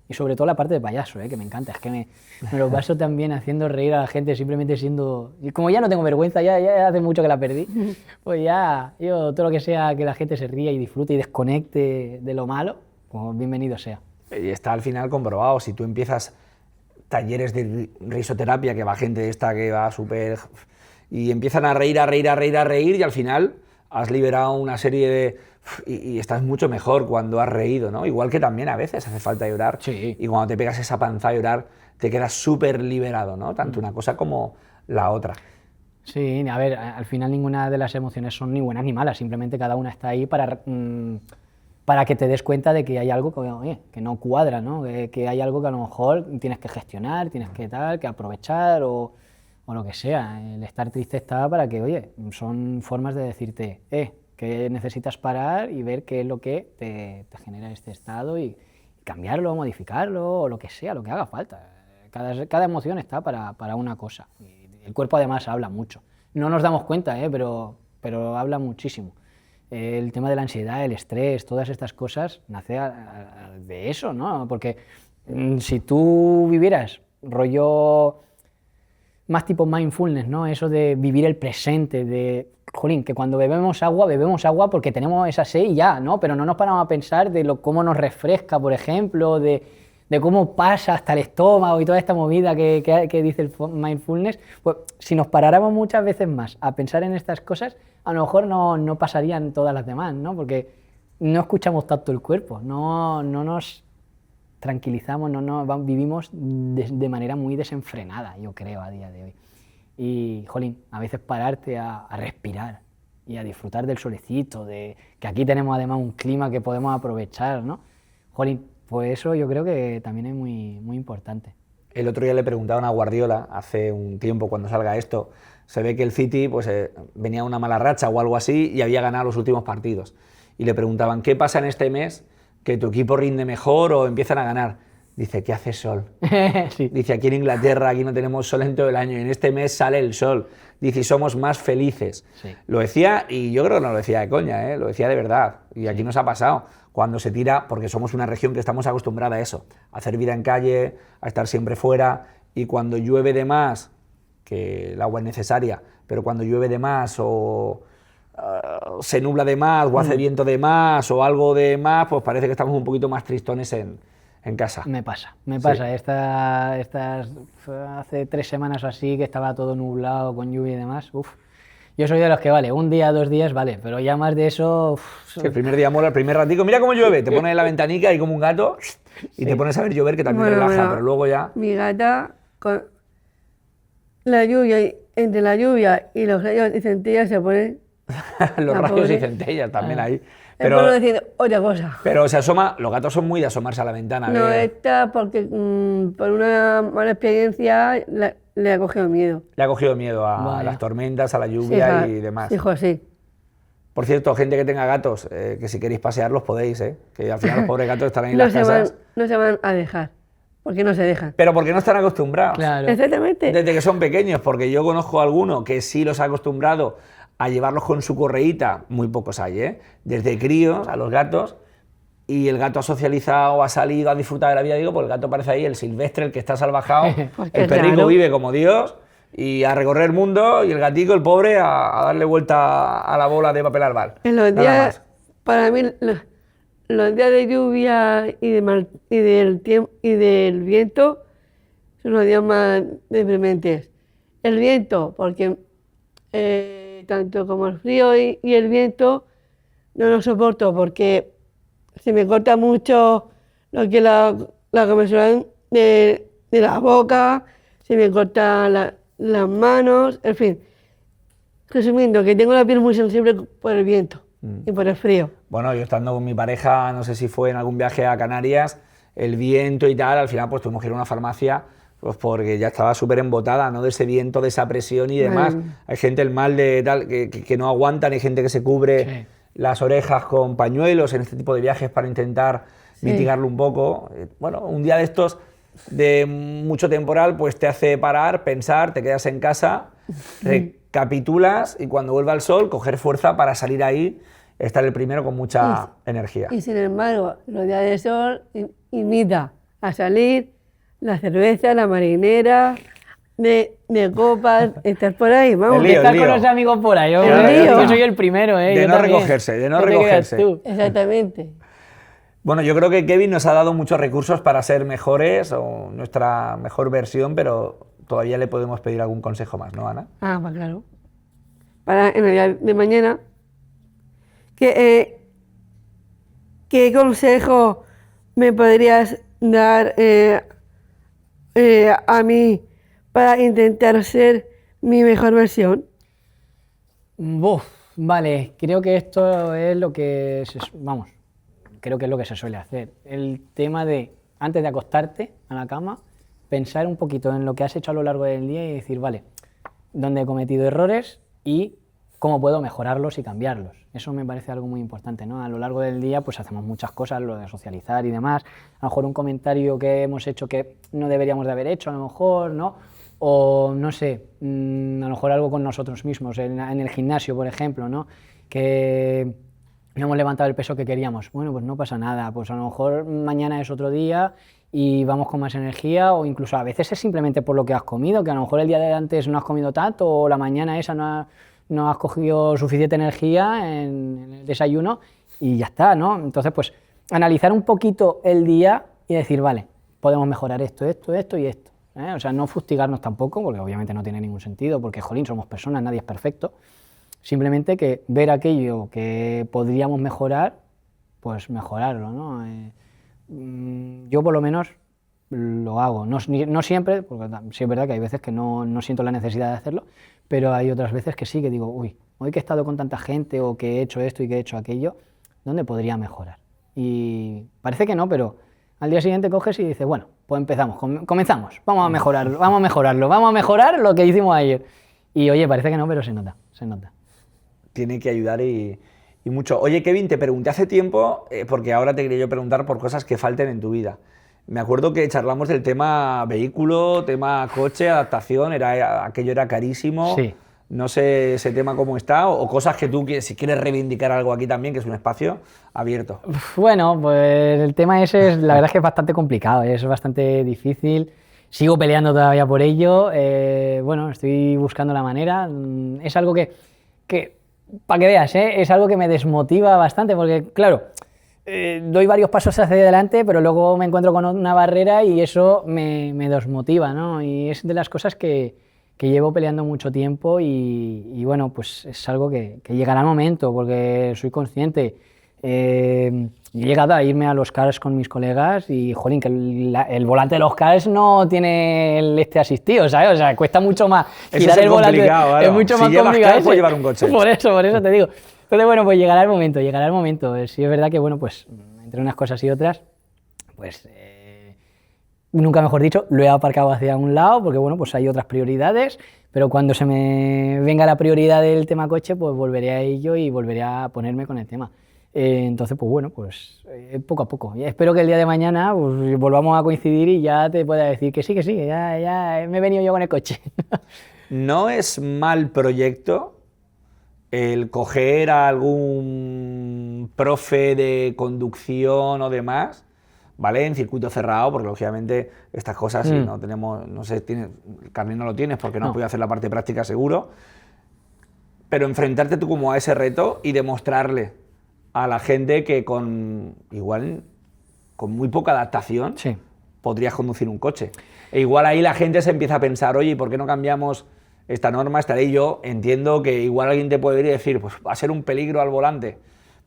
Y sobre todo la parte de payaso, que me encanta, es que me lo paso también haciendo reír a la gente, simplemente siendo... Y como ya no tengo vergüenza, ya hace mucho que la perdí, pues ya, yo todo lo que sea que la gente se ría y disfrute y desconecte de lo malo, pues bienvenido sea. Y está al final comprobado, si tú empiezas talleres de risoterapia, que va gente esta que va súper... y empiezan a reír y al final has liberado una serie de... y estás mucho mejor cuando has reído, ¿no? Igual que también a veces hace falta llorar. Sí. Y cuando te pegas esa panza a llorar, te quedas súper liberado, ¿no? Tanto una cosa como la otra. Sí, a ver, al final ninguna de las emociones son ni buenas ni malas, simplemente cada una está ahí para que te des cuenta de que hay algo que no cuadra, ¿no? Que hay algo que a lo mejor tienes que gestionar, tienes que aprovechar o lo que sea. El estar triste está para que, oye, son formas de decirte, que necesitas parar y ver qué es lo que te genera este estado y cambiarlo, modificarlo o lo que sea, lo que haga falta. Cada emoción está para una cosa. Y el cuerpo además habla mucho. No nos damos cuenta, pero habla muchísimo. El tema de la ansiedad, el estrés, todas estas cosas nace de eso, ¿no? Porque si tú vivieras rollo más tipo mindfulness, ¿no? Eso de vivir el presente, jolín, que cuando bebemos agua porque tenemos esa sed y ya, ¿no? Pero no nos paramos a pensar de cómo nos refresca, por ejemplo, de cómo pasa hasta el estómago y toda esta movida que dice el mindfulness. Pues si nos paráramos muchas veces más a pensar en estas cosas, a lo mejor no pasarían todas las demás, ¿no? Porque no escuchamos tanto el cuerpo, no nos tranquilizamos, vivimos de manera muy desenfrenada, yo creo, a día de hoy. Y, jolín, a veces pararte a respirar y a disfrutar del solecito, de que aquí tenemos además un clima que podemos aprovechar, ¿no? Jolín, pues eso yo creo que también es muy, muy importante. El otro día le preguntaban a Guardiola, hace un tiempo cuando salga esto, se ve que el City pues, venía una mala racha o algo así y había ganado los últimos partidos. Y le preguntaban, ¿qué pasa en este mes que tu equipo rinde mejor o empiezan a ganar? Dice, ¿qué hace sol? Sí. Dice, aquí en Inglaterra, aquí no tenemos sol en todo el año y en este mes sale el sol. Dice, y somos más felices. Sí. Lo decía, y yo creo que no lo decía de coña, lo decía de verdad. Y aquí nos ha pasado. Cuando se tira, porque somos una región que estamos acostumbrada a eso, a hacer vida en calle, a estar siempre fuera, y cuando llueve de más, que el agua es necesaria, pero cuando llueve de más o se nubla de más o hace viento de más o algo de más, pues parece que estamos un poquito más tristones en casa. Me pasa. Sí. Hace 3 semanas o así que estaba todo nublado con lluvia y demás, uf. Yo soy de los que vale, un día, 2 días, vale, pero ya más de eso... Es que el primer día mola, el primer ratico, mira cómo llueve, te pones en la ventanica ahí como un gato y te pones a ver llover que también relaja, pero luego ya... Mi gata, con la lluvia, entre la lluvia y los rayos y centellas se pone... Los La rayos pobre. y centellas también ahí. Pero puedo decir otra cosa. Pero se asoma, los gatos son muy de asomarse a la ventana. No, esta porque por una mala experiencia le ha cogido miedo. Le ha cogido miedo a Vaya. las tormentas, a la lluvia y demás. Hijo, sí. Por cierto, gente que tenga gatos, que si queréis pasearlos podéis, que al final los pobres gatos estarán en las casas. No se van a dejar, porque no se dejan. Pero porque no están acostumbrados. Claro. Exactamente. Desde que son pequeños, porque yo conozco a alguno que sí los ha acostumbrado a llevarlos con su correíta, muy pocos hay, desde críos a los gatos, y el gato ha socializado, ha salido, ha disfrutado de la vida, digo, pues el gato parece ahí el silvestre, el que está salvajado, Porque el perrico claro. vive como Dios, y a recorrer el mundo, y el gatico, el pobre, a darle vuelta a la bola de papel albal. En los Nada días, más. para mí, los días de lluvia y del viento son los días más deprimentes. El viento, porque tanto como el frío y el viento no lo soporto porque se me corta mucho lo que es la conversación de la boca, se me cortan las manos, en fin. Resumiendo, que tengo la piel muy sensible por el viento y por el frío. Bueno, yo estando con mi pareja, no sé si fue en algún viaje a Canarias, el viento y tal, al final pues tuvimos que ir a una farmacia, pues porque ya estaba súper embotada, ¿no? De ese viento, de esa presión y demás. Hay gente, el mal de tal, que no aguantan, hay gente que se cubre las orejas con pañuelos en este tipo de viajes para intentar mitigarlo un poco. Bueno, un día de estos de mucho temporal, pues te hace parar, pensar, te quedas en casa, recapitulas y cuando vuelva el sol, coger fuerza para salir ahí, estar el primero con mucha energía. Y sin embargo, los días de sol invita a salir, la cerveza, la marinera, de copas, estar por ahí, vamos. El lío, Estar con lío. los amigos por ahí, yo, El lío. yo soy el primero, De yo no también. recogerse, de no te quedas recogerse. tú. Exactamente. Bueno, yo creo que Kevin nos ha dado muchos recursos para ser mejores o nuestra mejor versión, pero todavía le podemos pedir algún consejo más, ¿no, Ana? Ah, pues claro. Para en el día de mañana, ¿qué consejo me podrías dar a mí para intentar ser mi mejor versión? Buf, vale, creo que esto es lo que creo que es lo que se suele hacer. El tema de, antes de acostarte a la cama, pensar un poquito en lo que has hecho a lo largo del día y decir, vale, dónde he cometido errores y cómo puedo mejorarlos y cambiarlos. Eso me parece algo muy importante, ¿no? A lo largo del día pues hacemos muchas cosas, lo de socializar y demás, a lo mejor un comentario que hemos hecho que no deberíamos de haber hecho, a lo mejor, ¿no? O no sé, a lo mejor algo con nosotros mismos, en el gimnasio, por ejemplo, ¿no? Que no hemos levantado el peso que queríamos. Bueno, pues no pasa nada, pues a lo mejor mañana es otro día y vamos con más energía, o incluso a veces es simplemente por lo que has comido, que a lo mejor el día de antes no has comido tanto o la mañana esa no has cogido suficiente energía en el desayuno y ya está, ¿no? Entonces, pues analizar un poquito el día y decir, vale, podemos mejorar esto, esto, esto y esto, ¿eh? O sea, no fustigarnos tampoco, porque obviamente no tiene ningún sentido, porque, jolín, somos personas, nadie es perfecto. Simplemente que ver aquello que podríamos mejorar, pues mejorarlo, ¿no? Yo por lo menos lo hago, no siempre, porque sí es verdad que hay veces que no siento la necesidad de hacerlo, pero hay otras veces que sí, que digo, uy, hoy que he estado con tanta gente o que he hecho esto y que he hecho aquello, ¿dónde podría mejorar? Y parece que no, pero al día siguiente coges y dices, bueno, pues empezamos, comenzamos, vamos a mejorarlo, vamos a mejorar lo que hicimos ayer. Y oye, parece que no, pero se nota, se nota. Tiene que ayudar y mucho. Oye, Kevin, te pregunté hace tiempo, porque ahora te quería yo preguntar por cosas que falten en tu vida. Me acuerdo que charlamos del tema vehículo, tema coche, adaptación, aquello era carísimo. Sí. No sé ese tema cómo está, o cosas que tú, si quieres reivindicar algo aquí también, que es un espacio abierto. Bueno, pues el tema ese, la verdad es que es bastante complicado, es bastante difícil. Sigo peleando todavía por ello. Bueno, estoy buscando la manera. Es algo que para que veas, es algo que me desmotiva bastante, porque claro, doy varios pasos hacia adelante, pero luego me encuentro con una barrera y eso me desmotiva, ¿no? Y es de las cosas que llevo peleando mucho tiempo y bueno, pues es algo que llegará el momento, porque soy consciente. He llegado a irme a los cars con mis colegas y, jolín, que el volante de los cars no tiene el asistido, ¿sabes? O sea, cuesta mucho más girar el volante. Claro. Es mucho más complicado. Cars, puedes llevar un coche. Por eso te digo. Entonces, bueno, pues llegará el momento. Sí es verdad que, bueno, pues entre unas cosas y otras, pues nunca mejor dicho, lo he aparcado hacia un lado porque, bueno, pues hay otras prioridades, pero cuando se me venga la prioridad del tema coche, pues volveré a ello y volveré a ponerme con el tema. Entonces, pues bueno, pues poco a poco. Y espero que el día de mañana pues, volvamos a coincidir y ya te pueda decir que sí, que ya me he venido yo con el coche. ¿No es mal proyecto el coger a algún profe de conducción o demás, ¿vale? En circuito cerrado, porque lógicamente estas cosas, si no tenemos, no sé, el carnet no lo tienes porque no has podido hacer la parte práctica seguro, pero enfrentarte tú como a ese reto y demostrarle a la gente que con muy poca adaptación podrías conducir un coche. E igual ahí la gente se empieza a pensar, oye, ¿por qué no cambiamos esta norma, esta ley? Yo entiendo que igual alguien te puede ir y decir, pues va a ser un peligro al volante.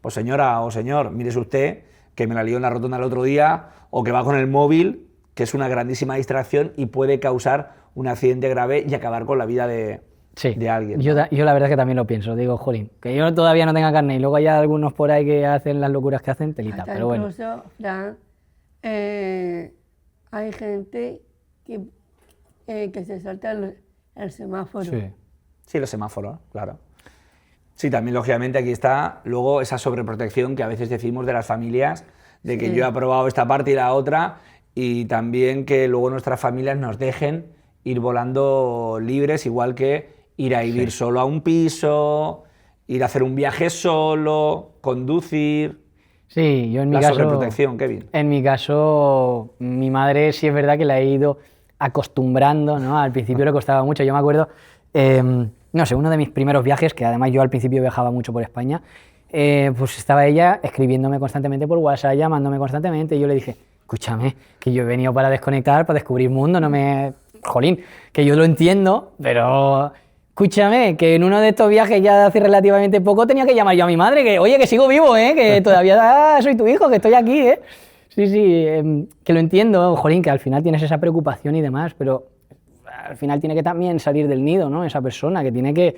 Pues señora o señor, mírese usted que me la lió en la rotonda el otro día, o que va con el móvil, que es una grandísima distracción y puede causar un accidente grave y acabar con la vida de alguien. Yo la verdad es que también lo pienso, digo, jolín, que yo todavía no tenga carne y luego hay algunos por ahí que hacen las locuras que hacen, telita, hasta pero bueno. Incluso, Fran, hay gente que se salta el semáforo. Sí, los semáforos, claro. Sí, también lógicamente aquí está luego esa sobreprotección que a veces decimos de las familias, de que yo he aprobado esta parte y la otra, y también que luego nuestras familias nos dejen ir volando libres, igual que ir a vivir solo a un piso, ir a hacer un viaje solo, conducir. Sí, yo en mi caso... La sobreprotección, Kevin. En mi caso, mi madre sí es verdad que la he ido acostumbrando, ¿no? Al principio le costaba mucho, yo me acuerdo, no sé, uno de mis primeros viajes, que además yo al principio viajaba mucho por España, pues estaba ella escribiéndome constantemente por WhatsApp, llamándome constantemente, y yo le dije, escúchame, que yo he venido para desconectar, para descubrir mundo, no me... Jolín, que yo lo entiendo, pero... Escúchame, que en uno de estos viajes ya hace relativamente poco tenía que llamar yo a mi madre, que oye, que sigo vivo, que todavía soy tu hijo, que estoy aquí, Sí, que lo entiendo, jolín, que al final tienes esa preocupación y demás, pero al final tiene que también salir del nido, ¿no? Esa persona que tiene que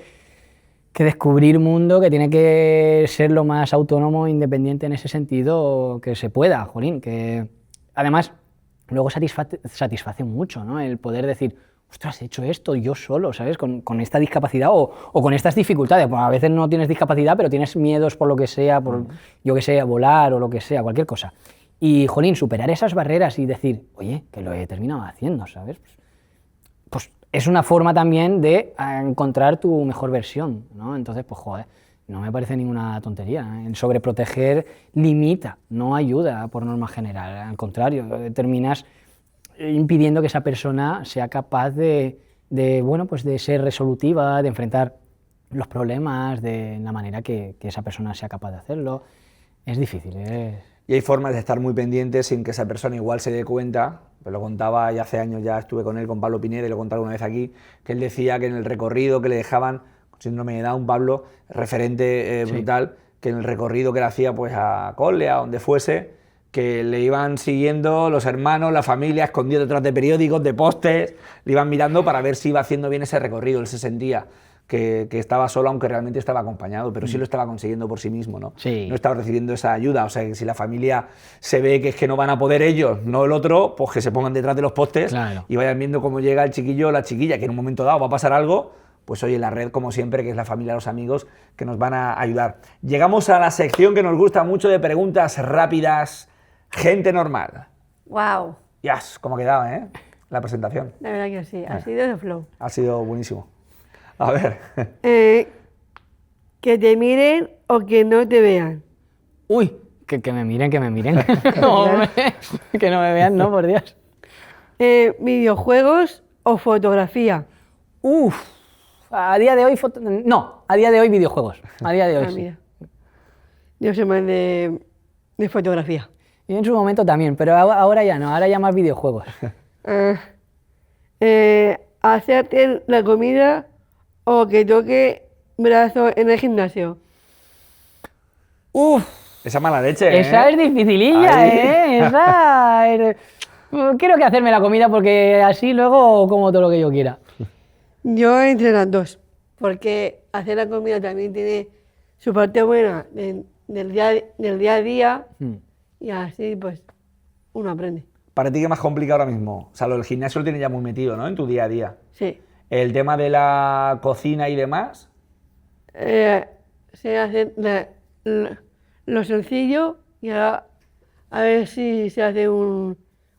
descubrir mundo, que tiene que ser lo más autónomo e independiente en ese sentido que se pueda, jolín, que además luego satisface mucho, ¿no? El poder decir, ostras, he hecho esto yo solo, ¿sabes? Con esta discapacidad o con estas dificultades. Bueno, a veces no tienes discapacidad, pero tienes miedos por lo que sea, por, yo que sé, volar o lo que sea, cualquier cosa. Y, jolín, superar esas barreras y decir, oye, que lo he terminado haciendo, ¿sabes? Pues es una forma también de encontrar tu mejor versión, ¿no? Entonces, pues, joder, no me parece ninguna tontería. El sobreproteger limita, no ayuda por norma general. Al contrario, terminas impidiendo que esa persona sea capaz de ser resolutiva, de enfrentar los problemas de la manera que esa persona sea capaz de hacerlo. Es difícil. Y hay formas de estar muy pendientes sin que esa persona igual se dé cuenta. Pues lo contaba, y hace años ya estuve con él, con Pablo Pineda, y lo contaba una vez aquí, que él decía que en el recorrido que le dejaban, con síndrome de Down, Pablo, referente brutal, que en el recorrido que le hacía pues a Cole, a donde fuese, que le iban siguiendo los hermanos, la familia, escondido detrás de periódicos, de postes, le iban mirando para ver si iba haciendo bien ese recorrido. Él se sentía que estaba solo, aunque realmente estaba acompañado, pero sí lo estaba consiguiendo por sí mismo, ¿no? Sí. No estaba recibiendo esa ayuda, o sea, que si la familia se ve que es que no van a poder ellos, no el otro, pues que se pongan detrás de los postes Claro. y vayan viendo cómo llega el chiquillo o la chiquilla, que en un momento dado va a pasar algo, pues oye, la red, como siempre, que es la familia, los amigos, que nos van a ayudar. Llegamos a la sección que nos gusta mucho de preguntas rápidas, gente normal. Wow, Yes, cómo ha quedado, ¿eh? La presentación. la verdad que sí, ha sido de flow. Ha sido buenísimo. A ver. Que te miren o que no te vean. Uy, que me miren, que me miren. Hombre, que no me vean, no, por Dios. Videojuegos o fotografía. Uf, a día de hoy, no, a día de hoy videojuegos. A día de hoy Ah, sí. mira. Yo soy más de fotografía. Y en su momento también, pero ahora ya no, ahora ya más videojuegos. Hacerte la comida o que toque brazo en el gimnasio. Uf, Esa mala leche, ¿eh? esa es dificililla, Ahí. Esa quiero que hacerme la comida porque así luego como todo lo que yo quiera. Yo entre las dos, porque hacer la comida también tiene su parte buena del día a día y así pues uno aprende. ¿Para ti qué es más complicado ahora mismo? O sea, lo del gimnasio lo tienes ya muy metido, ¿no? En tu día a día. Sí. El tema de la cocina y demás. Sé hacer lo sencillo y ahora a ver si se hace una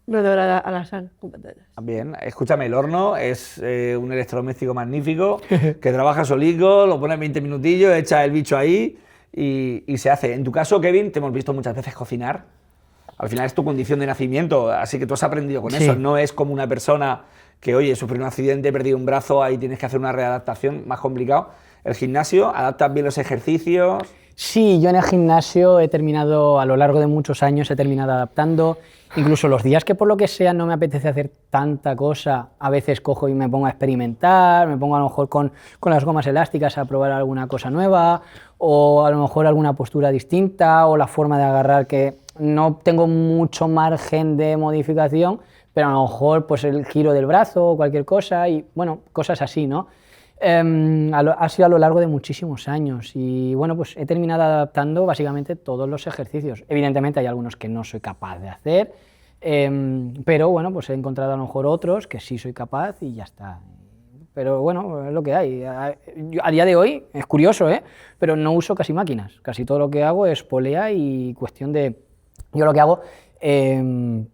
dorada a la sal con patatas. Bien, escúchame, el horno es un electrodoméstico magnífico que trabaja solico, lo pones 20 minutillos, echa el bicho ahí y se hace. En tu caso, Kevin, te hemos visto muchas veces cocinar. Al final es tu condición de nacimiento, así que tú has aprendido con Sí. eso. No es como una persona que, oye, sufrió un accidente, perdido un brazo, ahí tienes que hacer una readaptación más complicado. El gimnasio, adaptas bien los ejercicios. Sí, yo en el gimnasio he terminado, a lo largo de muchos años, he terminado adaptando. Incluso los días que por lo que sea no me apetece hacer tanta cosa, a veces cojo y me pongo a experimentar, me pongo a lo mejor con las gomas elásticas a probar alguna cosa nueva, o a lo mejor alguna postura distinta, o la forma de agarrar que no tengo mucho margen de modificación, pero a lo mejor pues el giro del brazo o cualquier cosa, y bueno, cosas así, ¿no? Ha sido a lo largo de muchísimos años y bueno, pues he terminado adaptando básicamente todos los ejercicios. Evidentemente hay algunos que no soy capaz de hacer, pero bueno, pues he encontrado a lo mejor otros que sí soy capaz y ya está. Pero bueno, es lo que hay. Yo, a día de hoy, es curioso, pero no uso casi máquinas. Casi todo lo que hago es polea y cuestión de... Yo lo que hago,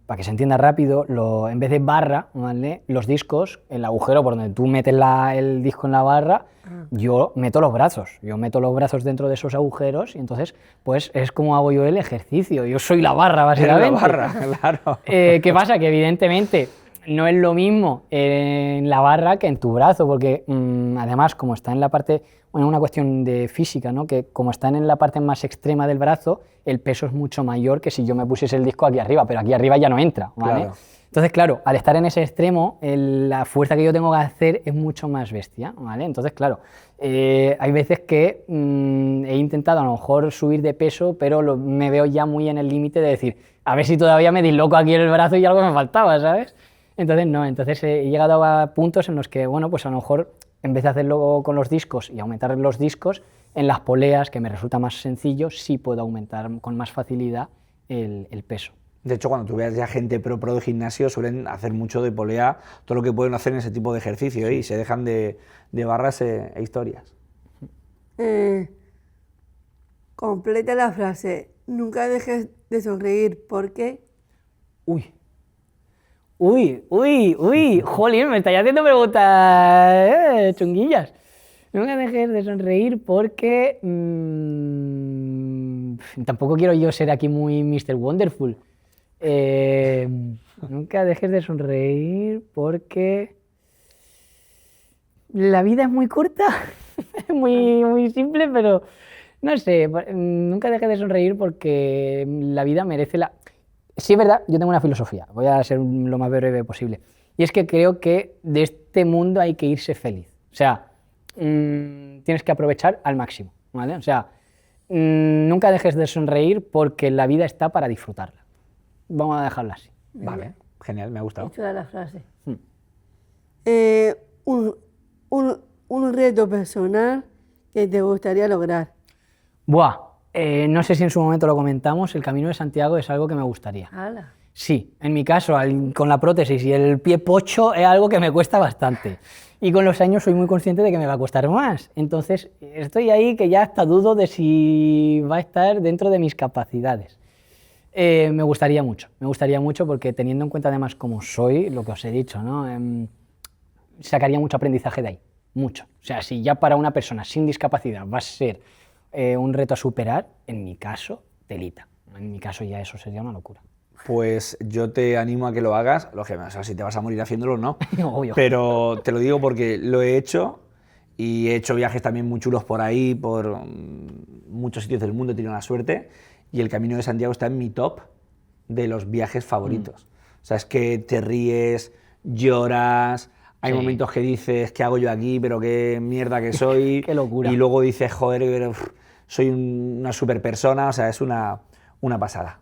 para que se entienda rápido, en vez de barra, ¿vale? Los discos, el agujero por donde tú metes el disco en la barra, yo meto los brazos. Yo meto los brazos dentro de esos agujeros y entonces pues es como hago yo el ejercicio. Yo soy la barra, básicamente. La barra, claro. ¿Qué pasa? Que evidentemente no es lo mismo en la barra que en tu brazo, porque además como está en la parte, bueno, una cuestión de física, ¿no? Que como están en la parte más extrema del brazo, el peso es mucho mayor que si yo me pusiese el disco aquí arriba, pero aquí arriba ya no entra, ¿vale? Claro. Entonces, claro, al estar en ese extremo, la fuerza que yo tengo que hacer es mucho más bestia, ¿vale? Entonces, claro, hay veces que he intentado a lo mejor subir de peso, pero me veo ya muy en el límite de decir, a ver si todavía me disloco aquí en el brazo y algo me faltaba, ¿sabes? Entonces, no, entonces he llegado a puntos en los que, bueno, pues a lo mejor en vez de hacerlo con los discos y aumentar los discos, en las poleas, que me resulta más sencillo, sí puedo aumentar con más facilidad el peso. De hecho, cuando tú veas ya gente pro de gimnasio, suelen hacer mucho de polea, todo lo que pueden hacer en ese tipo de ejercicio, y se dejan de barras e historias. Completa la frase. Nunca dejes de sonreír porque... Jolín, me estáis haciendo preguntas chunguillas. Nunca dejes de sonreír porque tampoco quiero yo ser aquí muy Mr. Wonderful. Nunca dejes de sonreír porque la vida es muy corta, es muy simple, pero no sé, nunca dejes de sonreír porque la vida merece la... Sí, es verdad, yo tengo una filosofía, voy a ser lo más breve posible, y es que creo que de este mundo hay que irse feliz, o sea, tienes que aprovechar al máximo, ¿vale? O sea, nunca dejes de sonreír porque la vida está para disfrutarla. Vamos a dejarla así. Vale, genial, me ha gustado. Hecho la frase. un reto personal que te gustaría lograr. Buah, no sé si en su momento lo comentamos, el Camino de Santiago es algo que me gustaría. ¡Hala! Sí, en mi caso, con la prótesis y el pie pocho es algo que me cuesta bastante. Y con los años soy muy consciente de que me va a costar más. Entonces, estoy ahí que ya hasta dudo de si va a estar dentro de mis capacidades. Me gustaría mucho porque teniendo en cuenta además cómo soy, lo que os he dicho, ¿no? Sacaría mucho aprendizaje de ahí, mucho. O sea, si ya para una persona sin discapacidad va a ser un reto a superar, en mi caso, telita. En mi caso ya eso sería una locura. Pues yo te animo a que lo hagas, lógicamente, o sea, si te vas a morir haciéndolo, no. Obvio. Pero te lo digo porque lo he hecho y he hecho viajes también muy chulos por ahí, por muchos sitios del mundo, he tenido la suerte y el Camino de Santiago está en mi top de los viajes favoritos. O sea, es que te ríes, lloras, hay Sí. momentos que dices, ¿qué hago yo aquí? Pero qué mierda que soy. Qué locura. Y luego dices, joder, pero, soy una super persona, o sea, es una pasada.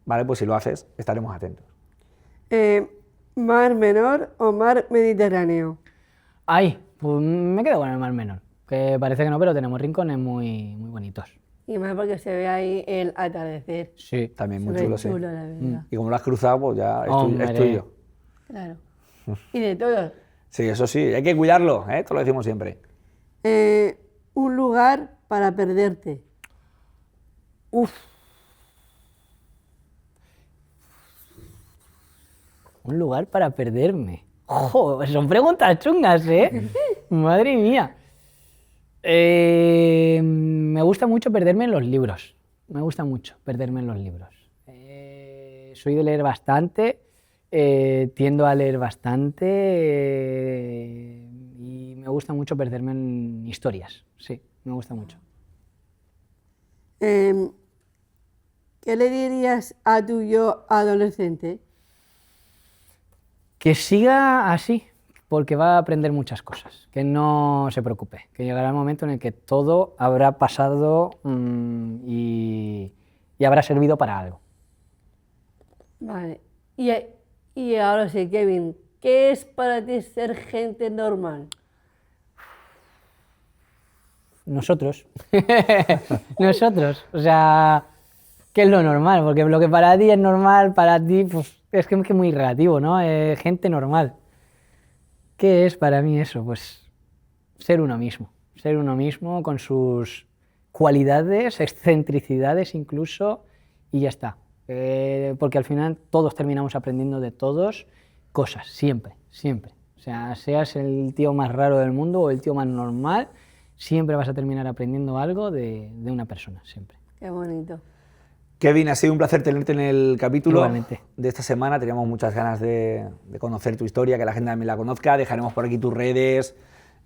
Vale, pues si lo haces, estaremos atentos. ¿Mar Menor o Mar Mediterráneo? Ay, pues me quedo con el Mar Menor, que parece que no, pero tenemos rincones muy, muy bonitos. Y más porque se ve ahí el atardecer. Sí. También Se muy ve chulo, sí. chulo, la verdad. Y como lo has cruzado, pues ya es Hombre. tuyo. Claro. Y de todo. Sí, eso sí, hay que cuidarlo, ¿eh? Esto lo decimos siempre. Un lugar para perderte. Uf. Un lugar para perderme. ¡Ojo! Son preguntas chungas, ¿eh? Madre mía. Me gusta mucho perderme en los libros. Me gusta mucho perderme en los libros. Soy de leer bastante, tiendo a leer bastante y me gusta mucho perderme en historias. Sí, me gusta mucho. ¿Qué le dirías a tu yo adolescente? Que siga así, porque va a aprender muchas cosas. Que no se preocupe, que llegará el momento en el que todo habrá pasado y habrá servido para algo. Vale. Y ahora sí, Kevin, ¿qué es para ti ser gente normal? Nosotros. Nosotros. O sea, ¿qué es lo normal? Porque lo que para ti es normal, para ti, pues es que es muy relativo, ¿no? Gente normal. ¿Qué es para mí eso? Pues ser uno mismo con sus cualidades, excentricidades incluso, y ya está. Porque al final todos terminamos aprendiendo de todos cosas, siempre, siempre. O sea, seas el tío más raro del mundo o el tío más normal, siempre vas a terminar aprendiendo algo de una persona, siempre. Qué bonito. Kevin, ha sido un placer tenerte en el capítulo Igualmente. de esta semana. Teníamos muchas ganas de conocer tu historia, que la gente también la conozca. Dejaremos por aquí tus redes.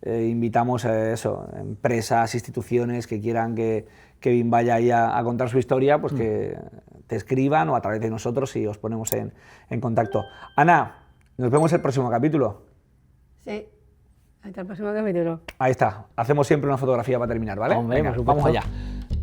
Invitamos a empresas, instituciones que quieran que Kevin vaya ahí a contar su historia, pues que te escriban o a través de nosotros y os ponemos en contacto. Ana, nos vemos el próximo capítulo. Sí. Hasta el próximo capítulo. Ahí está. Hacemos siempre una fotografía para terminar, ¿vale? Hombre, Venga, por vamos supuesto. allá.